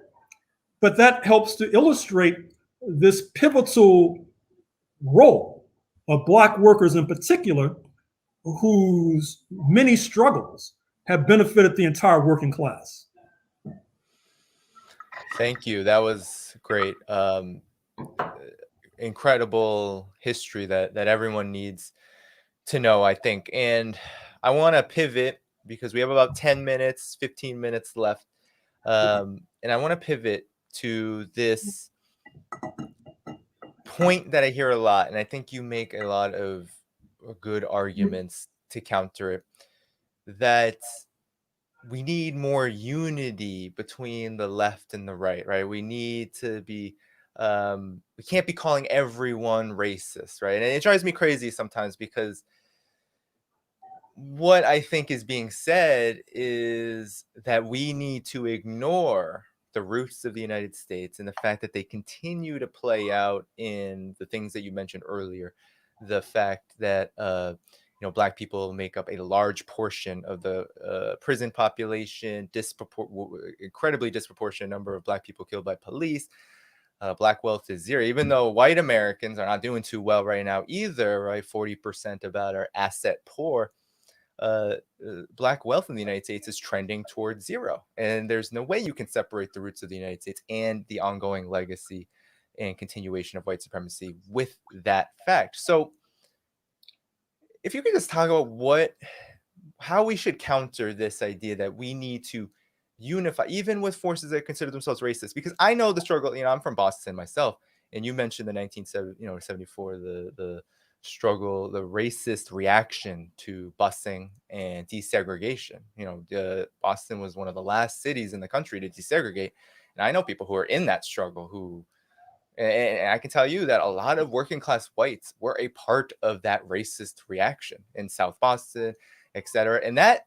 But that helps to illustrate this pivotal role of Black workers in particular, whose many struggles have benefited the entire working class. Thank you. That was great. Incredible history that everyone needs to know, I think. And I want to pivot because we have about 10 minutes, 15 minutes left. And I want to pivot to this point that I hear a lot, and I think you make a lot of good arguments to counter it, that we need more unity between the left and the right? We need to be, we can't be calling everyone racist, right? And it drives me crazy sometimes because what I think is being said is that we need to ignore the roots of the United States and the fact that they continue to play out in the things that you mentioned earlier. The fact that Black people make up a large portion of the prison population, incredibly disproportionate number of Black people killed by police. Black wealth is zero, even though white Americans are not doing too well right now either, right? 40% about our asset poor. Black wealth in the United States is trending towards zero. And there's no way you can separate the roots of the United States and the ongoing legacy and continuation of white supremacy with that fact. So if you could just talk about how we should counter this idea that we need to unify, even with forces that consider themselves racist, because I know the struggle, I'm from Boston myself, and you mentioned the 1974, the struggle, the racist reaction to busing and desegregation. Boston was one of the last cities in the country to desegregate. And I know people who are in that struggle and I can tell you that a lot of working class whites were a part of that racist reaction in South Boston, et cetera. And that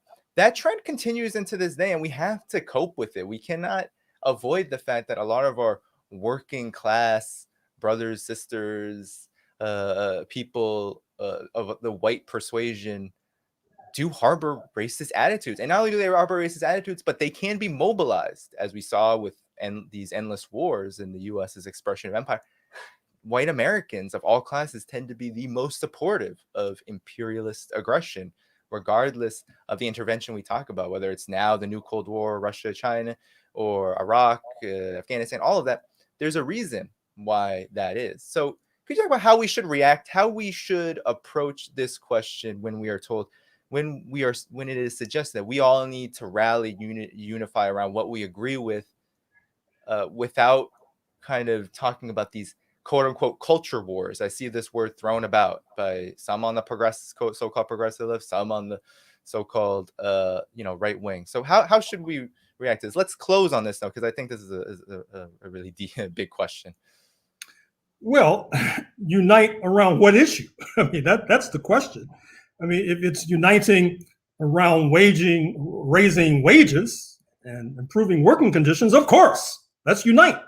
trend continues into this day, and we have to cope with it. We cannot avoid the fact that a lot of our working class brothers, sisters, people of the white persuasion do harbor racist attitudes. And not only do they harbor racist attitudes, but they can be mobilized, as we saw with these endless wars in the U.S.'s expression of empire. White Americans of all classes tend to be the most supportive of imperialist aggression, regardless of the intervention we talk about, whether it's now the new Cold War, Russia, China, or Iraq, Afghanistan, all of that. There's a reason why that is. So could you talk about how we should react, how we should approach this question when we are told, when it is suggested that we all need to rally, unify around what we agree with, without kind of talking about these quote unquote culture wars? I see this word thrown about by some on the so-called progressive left, some on the so-called right wing. So how should we react to this? Let's close on this now, because I think this is a really big question. Well, unite around what issue? I mean, that's the question. I mean, if it's uniting around raising wages and improving working conditions, of course, let's unite.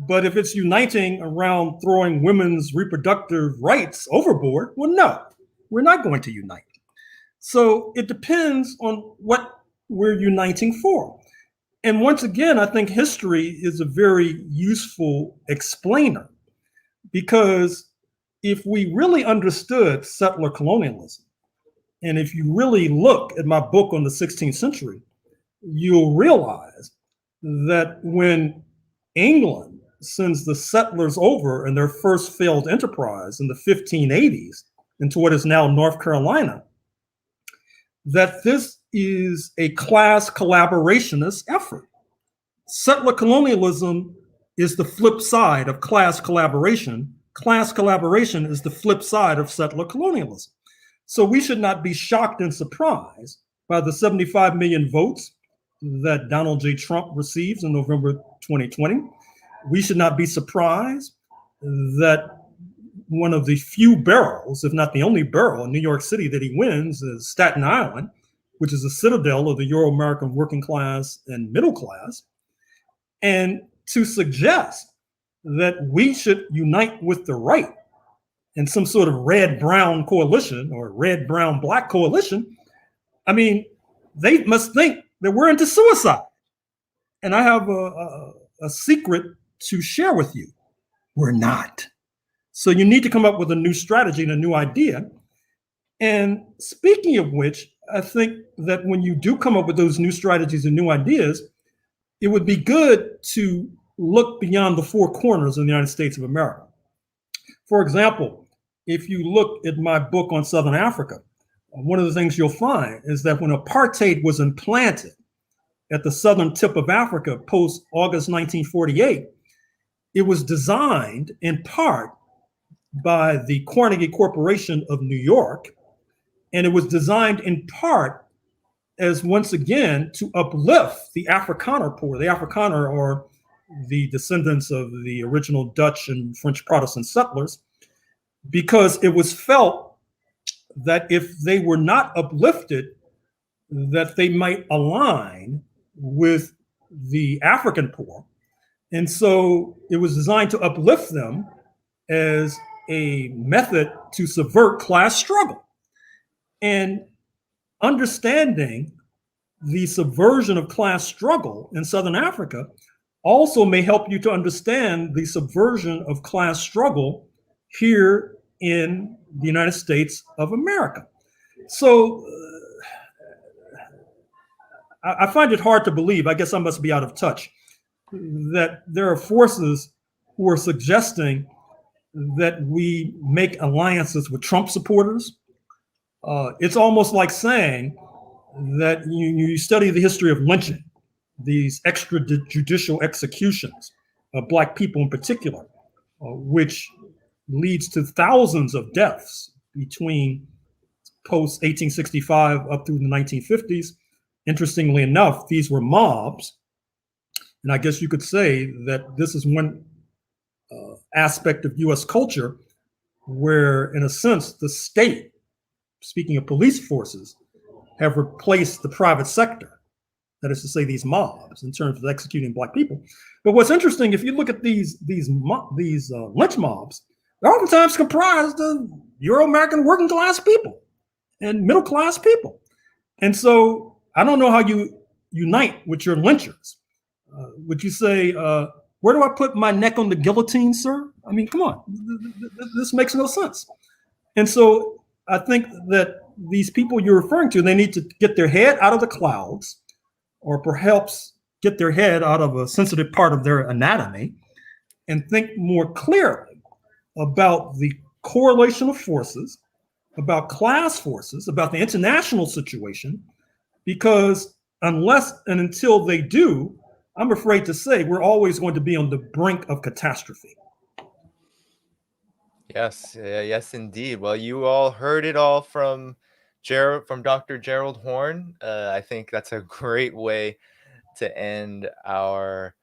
But if it's uniting around throwing women's reproductive rights overboard, well, no, we're not going to unite. So it depends on what we're uniting for. And once again, I think history is a very useful explainer, because if we really understood settler colonialism, and if you really look at my book on the 16th century, you'll realize that when England sends the settlers over in their first failed enterprise in the 1580s into what is now North Carolina, that this is a class collaborationist effort. Settler colonialism is the flip side of class collaboration class collaboration is the flip side of settler colonialism. So we should not be shocked and surprised by the 75 million votes that Donald J. Trump receives in November 2020. We should not be surprised that one of the few boroughs, if not the only borough in New York City that he wins, is Staten Island, which is a citadel of the Euro-American working class and middle class. And to suggest that we should unite with the right in some sort of red-brown coalition or red-brown-black coalition, I mean, they must think that we're into suicide. And I have a secret to share with you. We're not. So you need to come up with a new strategy and a new idea. And speaking of which, I think that when you do come up with those new strategies and new ideas, it would be good to look beyond the four corners of the United States of America. For example, if you look at my book on Southern Africa, one of the things you'll find is that when apartheid was implanted at the southern tip of Africa post-August 1948, it was designed in part by the Carnegie Corporation of New York, and it was designed in part as, once again, to uplift the Afrikaner poor. The Afrikaner are the descendants of the original Dutch and French Protestant settlers, because it was felt that if they were not uplifted, that they might align with the African poor. And so it was designed to uplift them as a method to subvert class struggle. And understanding the subversion of class struggle in Southern Africa also may help you to understand the subversion of class struggle here in the United States of America. So I find it hard to believe, I guess I must be out of touch, that there are forces who are suggesting that we make alliances with Trump supporters. It's almost like saying that you study the history of lynching, these extrajudicial executions of Black people in particular, which leads to thousands of deaths between post-1865 up through the 1950s. Interestingly enough, these were mobs. And I guess you could say that this is one aspect of US culture where, in a sense, the state, speaking of police forces, have replaced the private sector. That is to say, these mobs, in terms of executing Black people. But what's interesting, if you look at these lynch mobs, they're oftentimes comprised of Euro-American working class people and middle class people. And so I don't know how you unite with your lynchers. Would you say, where do I put my neck on the guillotine, sir? I mean, come on, this makes no sense. And so I think that these people you're referring to, they need to get their head out of the clouds, or perhaps get their head out of a sensitive part of their anatomy and think more clearly about the correlation of forces, about class forces, about the international situation, because unless and until they do, I'm afraid to say we're always going to be on the brink of catastrophe. Yes, yes, indeed. Well, you all heard it all from Dr. Gerald Horne. I think that's a great way to end our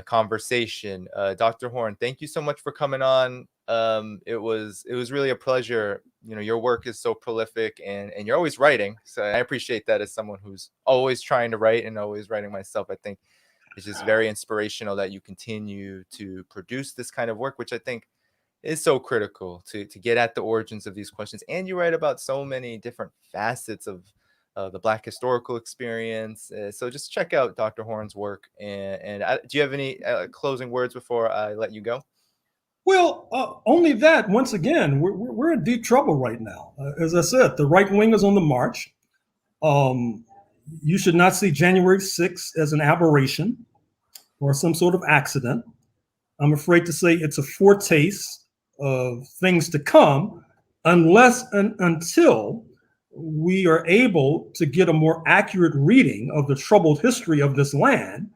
conversation. Dr. Horne, thank you so much for coming on. It was really a pleasure. You know, your work is so prolific, and you're always writing. So I appreciate that as someone who's always trying to write and always writing myself. I think it's just very inspirational that you continue to produce this kind of work, which I think is so critical to get at the origins of these questions. And you write about so many different facets of the Black historical experience. So just check out Dr. Horne's work. And do you have any closing words before I let you go? Well, only that, once again, we're in deep trouble right now. As I said, the right wing is on the march. You should not see January 6th as an aberration or some sort of accident. I'm afraid to say it's a foretaste of things to come, unless and until we are able to get a more accurate reading of the troubled history of this land,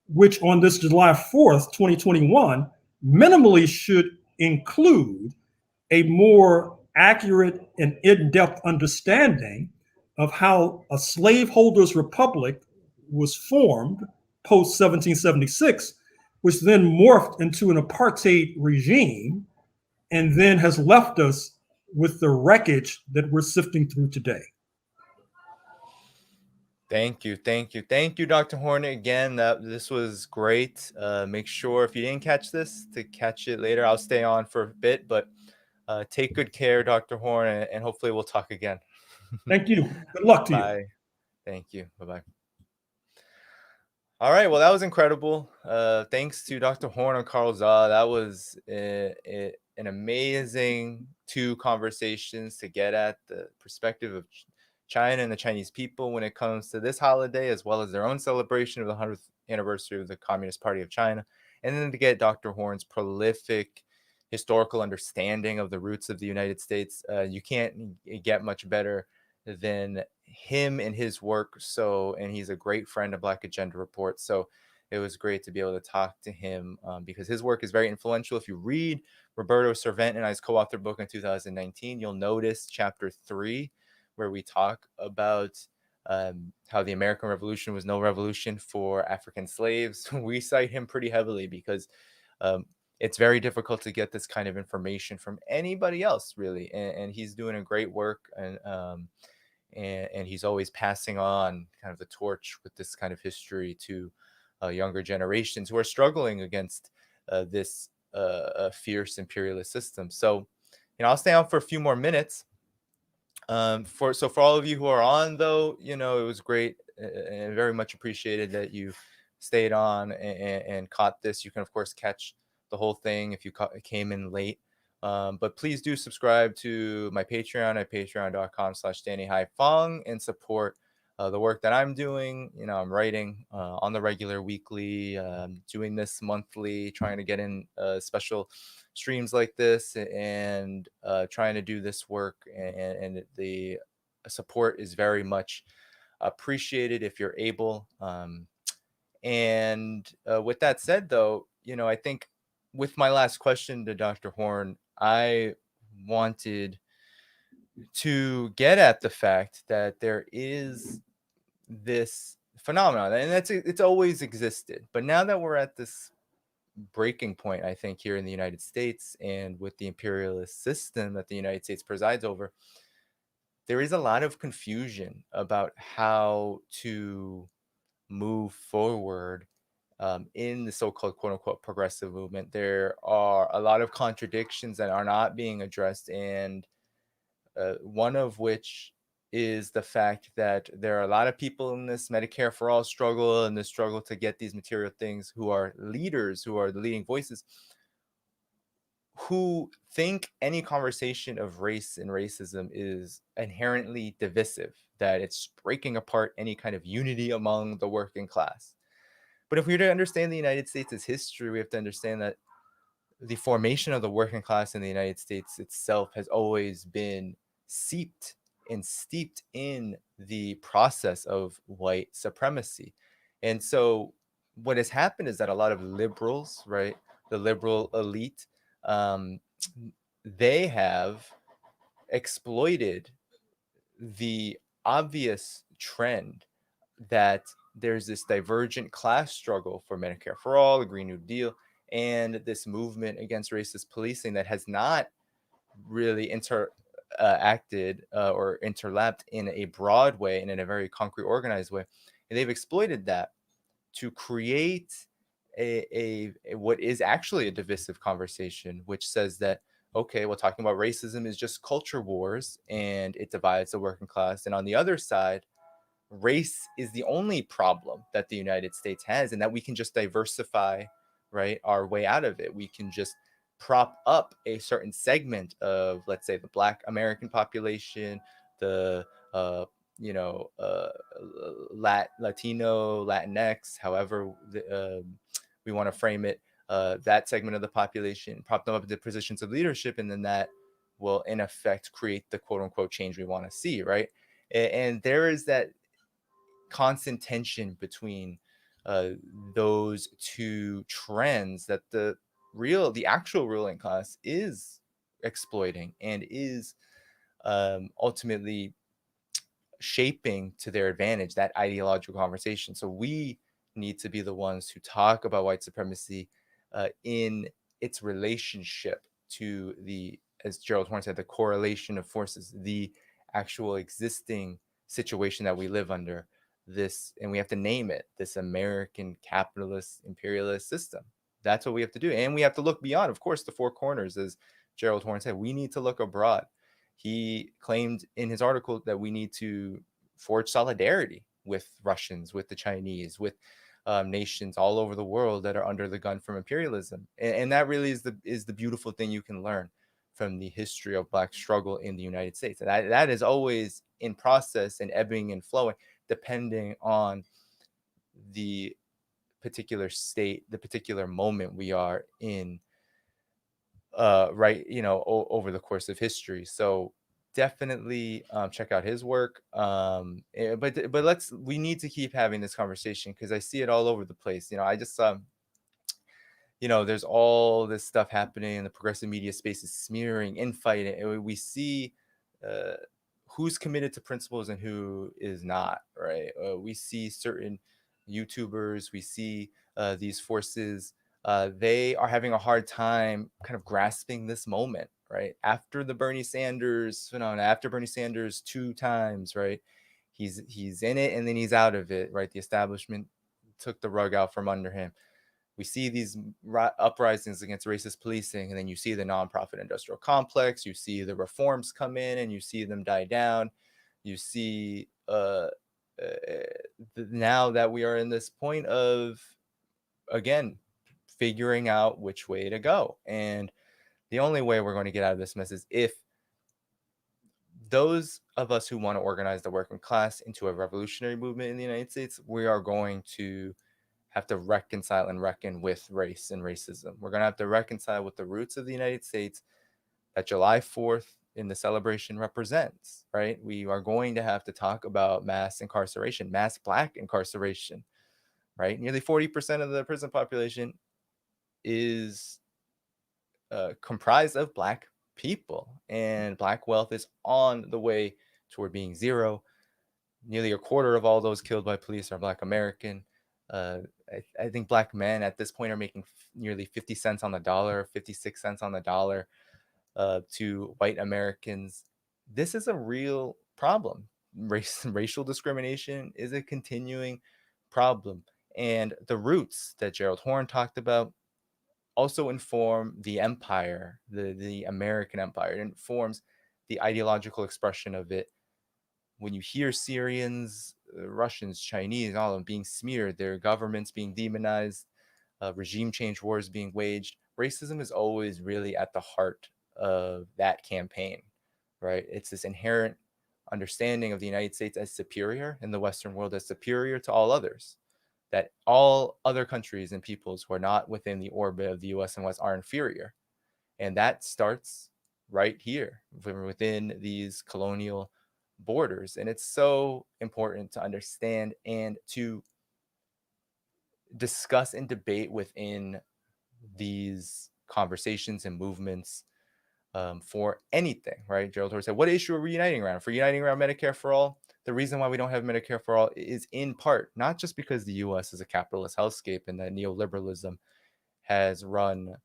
which on this July 4th, 2021, minimally should include a more accurate and in-depth understanding of how a slaveholders' republic was formed post 1776, which then morphed into an apartheid regime and then has left us with the wreckage that we're sifting through today. Thank you, Dr. Horne. Again, this was great. Make sure if you didn't catch this to catch it later. I'll stay on for a bit, but take good care, Dr. Horne, and hopefully we'll talk again. Thank you. Good luck to you. Bye. Thank you. Bye-bye. All right. Well, that was incredible. Thanks to Dr. Horne and Carl Zha. That was an amazing two conversations to get at the perspective of China and the Chinese people when it comes to this holiday, as well as their own celebration of the 100th anniversary of the Communist Party of China. And then to get Dr. Horne's prolific historical understanding of the roots of the United States. You can't get much better than him and his work. And he's a great friend of Black Agenda Report. So it was great to be able to talk to him because his work is very influential. If you read Roberto Servent and I's co-authored book in 2019, you'll notice chapter 3, where we talk about how the American Revolution was no revolution for African slaves. We cite him pretty heavily because it's very difficult to get this kind of information from anybody else, really. And he's doing a great work, and he's always passing on kind of the torch with this kind of history to younger generations who are struggling against this fierce imperialist system. So, I'll stay on for a few more minutes. For all of you who are on, though, it was great and very much appreciated that you stayed on and caught this. You can, of course, catch the whole thing if you came in late. But please do subscribe to my Patreon at patreon.com/DannyHaiphong and support the work that I'm doing. I'm writing on the regular, weekly, doing this monthly, trying to get in special streams like this and trying to do this work. And the support is very much appreciated if you're able. And with that said, though, I think with my last question to Dr. Horne, I wanted to get at the fact that there is this phenomenon, and it's always existed. But now that we're at this breaking point, I think, here in the United States and with the imperialist system that the United States presides over, there is a lot of confusion about how to move forward in the so-called quote-unquote progressive movement. There are a lot of contradictions that are not being addressed, and one of which is the fact that there are a lot of people in this Medicare for all struggle and the struggle to get these material things who are leaders, who are the leading voices, who think any conversation of race and racism is inherently divisive, that it's breaking apart any kind of unity among the working class. But if we were to understand the United States' history, we have to understand that the formation of the working class in the United States itself has always been seeped and steeped in the process of white supremacy. And so what has happened is that a lot of liberals, right, the liberal elite, they have exploited the obvious trend that there's this divergent class struggle for Medicare for all, the Green New Deal, and this movement against racist policing that has not really acted or interlapped in a broad way and in a very concrete, organized way. And they've exploited that to create a what is actually a divisive conversation, which says that, okay, well, talking about racism is just culture wars and it divides the working class. And on the other side, race is the only problem that the United States has, and that we can just diversify, right, our way out of it. We can just prop up a certain segment of, let's say, the Black American population, the Latino, Latinx, however we want to frame it, that segment of the population, prop them up into positions of leadership, and then that will in effect create the quote unquote change we want to see, right? And there is that constant tension between those two trends that the the actual ruling class is exploiting and is ultimately shaping to their advantage that ideological conversation. So we need to be the ones who talk about white supremacy in its relationship to the, as Gerald Horne said, the correlation of forces, the actual existing situation that we live under, this, and we have to name it, this American capitalist imperialist system. That's what we have to do. And we have to look beyond, of course, the four corners, as Gerald Horne said. We need to look abroad. He claimed in his article that we need to forge solidarity with Russians, with the Chinese, with nations all over the world that are under the gun from imperialism. And that really is the beautiful thing you can learn from the history of Black struggle in the United States. And that is always in process and ebbing and flowing, depending on the particular state, the particular moment we are in, right, over the course of history. So definitely check out his work. But we need to keep having this conversation, because I see it all over the place. I just there's all this stuff happening in the progressive media space, is smearing, infighting, and we see who's committed to principles and who is not, right? We see certain YouTubers, we see these forces, they are having a hard time kind of grasping this moment, right? After the Bernie Sanders phenomenon, after Bernie Sanders 2 times, right? He's in it and then he's out of it, right? The establishment took the rug out from under him. We see these uprisings against racist policing, and then you see the nonprofit industrial complex. You see the reforms come in, and you see them die down. You see now that we are in this point of, again, figuring out which way to go. And the only way we're going to get out of this mess is if those of us who want to organize the working class into a revolutionary movement in the United States, we are going to have to reconcile and reckon with race and racism. We're going to have to reconcile with the roots of the United States that July 4th in the celebration represents, right? We are going to have to talk about mass incarceration, mass Black incarceration, right? Nearly 40% of the prison population is comprised of Black people, and Black wealth is on the way toward being zero. Nearly a quarter of all those killed by police are Black American. I think Black men at this point are making nearly 50 cents on the dollar, 56 cents on the dollar to white Americans. This is a real problem. Racial discrimination is a continuing problem. And the roots that Gerald Horne talked about also inform the empire, the American empire. It informs the ideological expression of it. When you hear Syrians, Russians, Chinese, all of them being smeared, their governments being demonized, regime change wars being waged, racism is always really at the heart of that campaign, right? It's this inherent understanding of the United States as superior, and the Western world as superior to all others, that all other countries and peoples who are not within the orbit of the US and West are inferior. And that starts right here within these colonial borders. And it's so important to understand and to discuss and debate within these conversations and movements for anything, right? Gerald Horne said, what issue are we uniting around? If we're uniting around Medicare for all, the reason why we don't have Medicare for all is in part not just because the US is a capitalist hellscape and that neoliberalism has run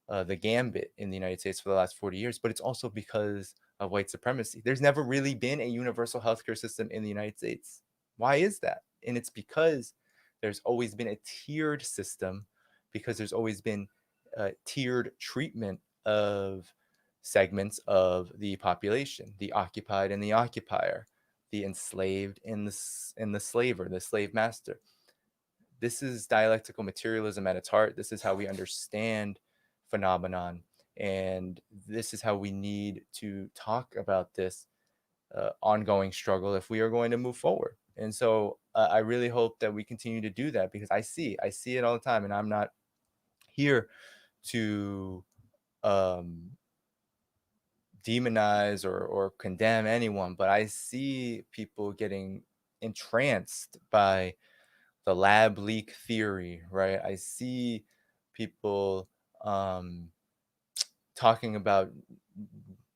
the gambit in the United States for the last 40 years, but it's also because of white supremacy. There's never really been a universal healthcare system in the United States. Why is that? And it's because there's always been a tiered system, because there's always been tiered treatment of segments of the population, the occupied and the occupier, the enslaved and the slaver, the slave master. This is dialectical materialism at its heart. This is how we understand phenomenon, and this is how we need to talk about this ongoing struggle if we are going to move forward. And so I really hope that we continue to do that, because I see it all the time, and I'm not here to demonize or condemn anyone, but I see people getting entranced by the lab leak theory, right? I see people talking about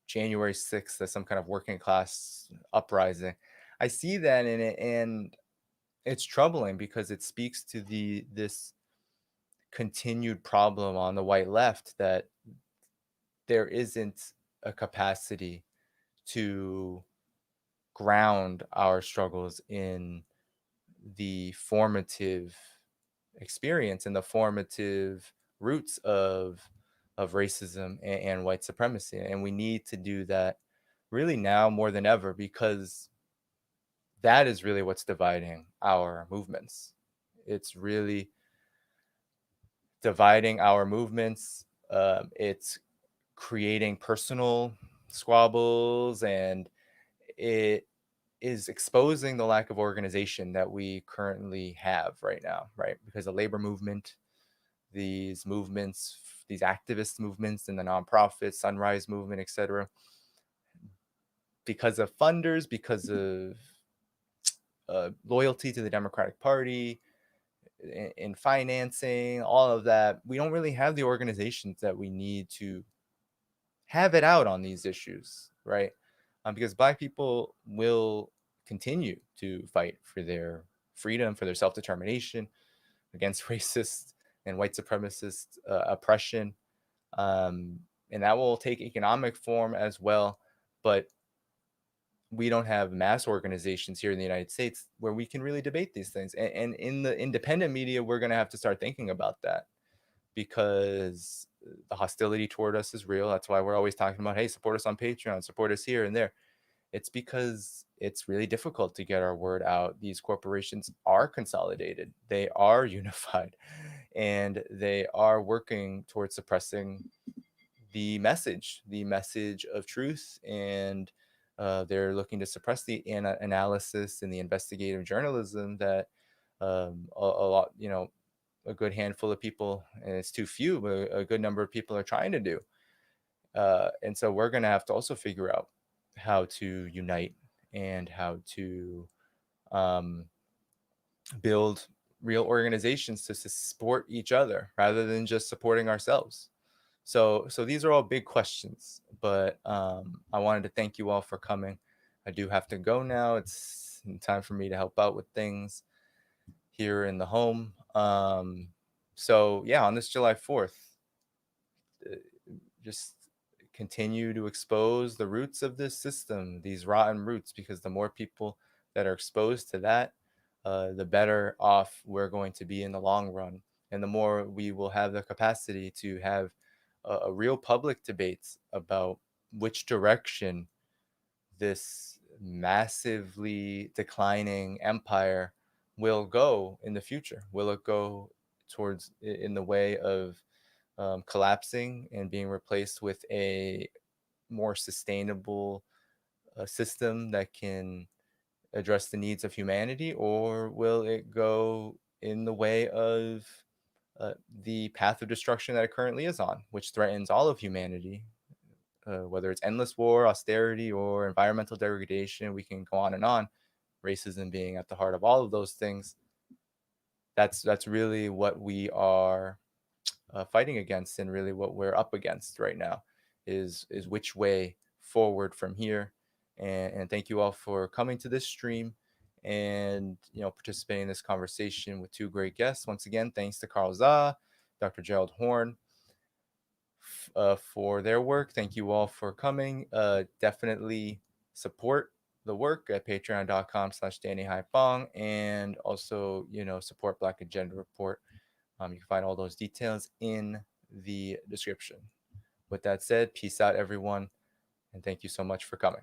January 6th as some kind of working class uprising. I see that in it, and it's troubling because it speaks to this continued problem on the white left that there isn't a capacity to ground our struggles in the formative experience and the formative roots of racism and white supremacy. And we need to do that really now more than ever, because that is really what's dividing our movements. It's really dividing our movements. It's creating personal squabbles, and it is exposing the lack of organization that we currently have right now, right? Because the labor movement, these movements, these activist movements and the nonprofit Sunrise movement, etc., because of funders, because of loyalty to the Democratic Party, in financing, all of that, we don't really have the organizations that we need to have it out on these issues, right? Because Black people will continue to fight for their freedom, for their self-determination, against racist and white supremacist oppression. And that will take economic form as well. But we don't have mass organizations here in the United States where we can really debate these things. And in the independent media, we're going to have to start thinking about that, because the hostility toward us is real. That's why we're always talking about, hey, support us on Patreon, support us here and there. It's because it's really difficult to get our word out. These corporations are consolidated, they are unified, and they are working towards suppressing the message of truth. And they're looking to suppress the analysis and the investigative journalism that a lot, a good handful of people, and it's too few, but a good number of people are trying to do. And so we're going to have to also figure out how to unite and how to build real organizations to support each other rather than just supporting ourselves. So these are all big questions, but I wanted to thank you all for coming. I do have to go now. It's time for me to help out with things here in the home. So yeah, on this July 4th, just continue to expose the roots of this system, these rotten roots, because the more people that are exposed to that, the better off we're going to be in the long run. And the more we will have the capacity to have a real public debate about which direction this massively declining empire will go in the future. Will it go towards in the way of collapsing and being replaced with a more sustainable system that can address the needs of humanity, or will it go in the way of the path of destruction that it currently is on, which threatens all of humanity, whether it's endless war, austerity, or environmental degradation? We can go on and on. Racism being at the heart of all of those things. That's really what we are fighting against, and really what we're up against right now is which way forward from here. And thank you all for coming to this stream and participating in this conversation with two great guests. Once again, thanks to Carl Zha, Dr. Gerald Horne, for their work. Thank you all for coming. Definitely support the work at patreon.com/Danny Haiphong, and also support Black Agenda Report. You can find all those details in the description. With that said, peace out, everyone, and thank you so much for coming.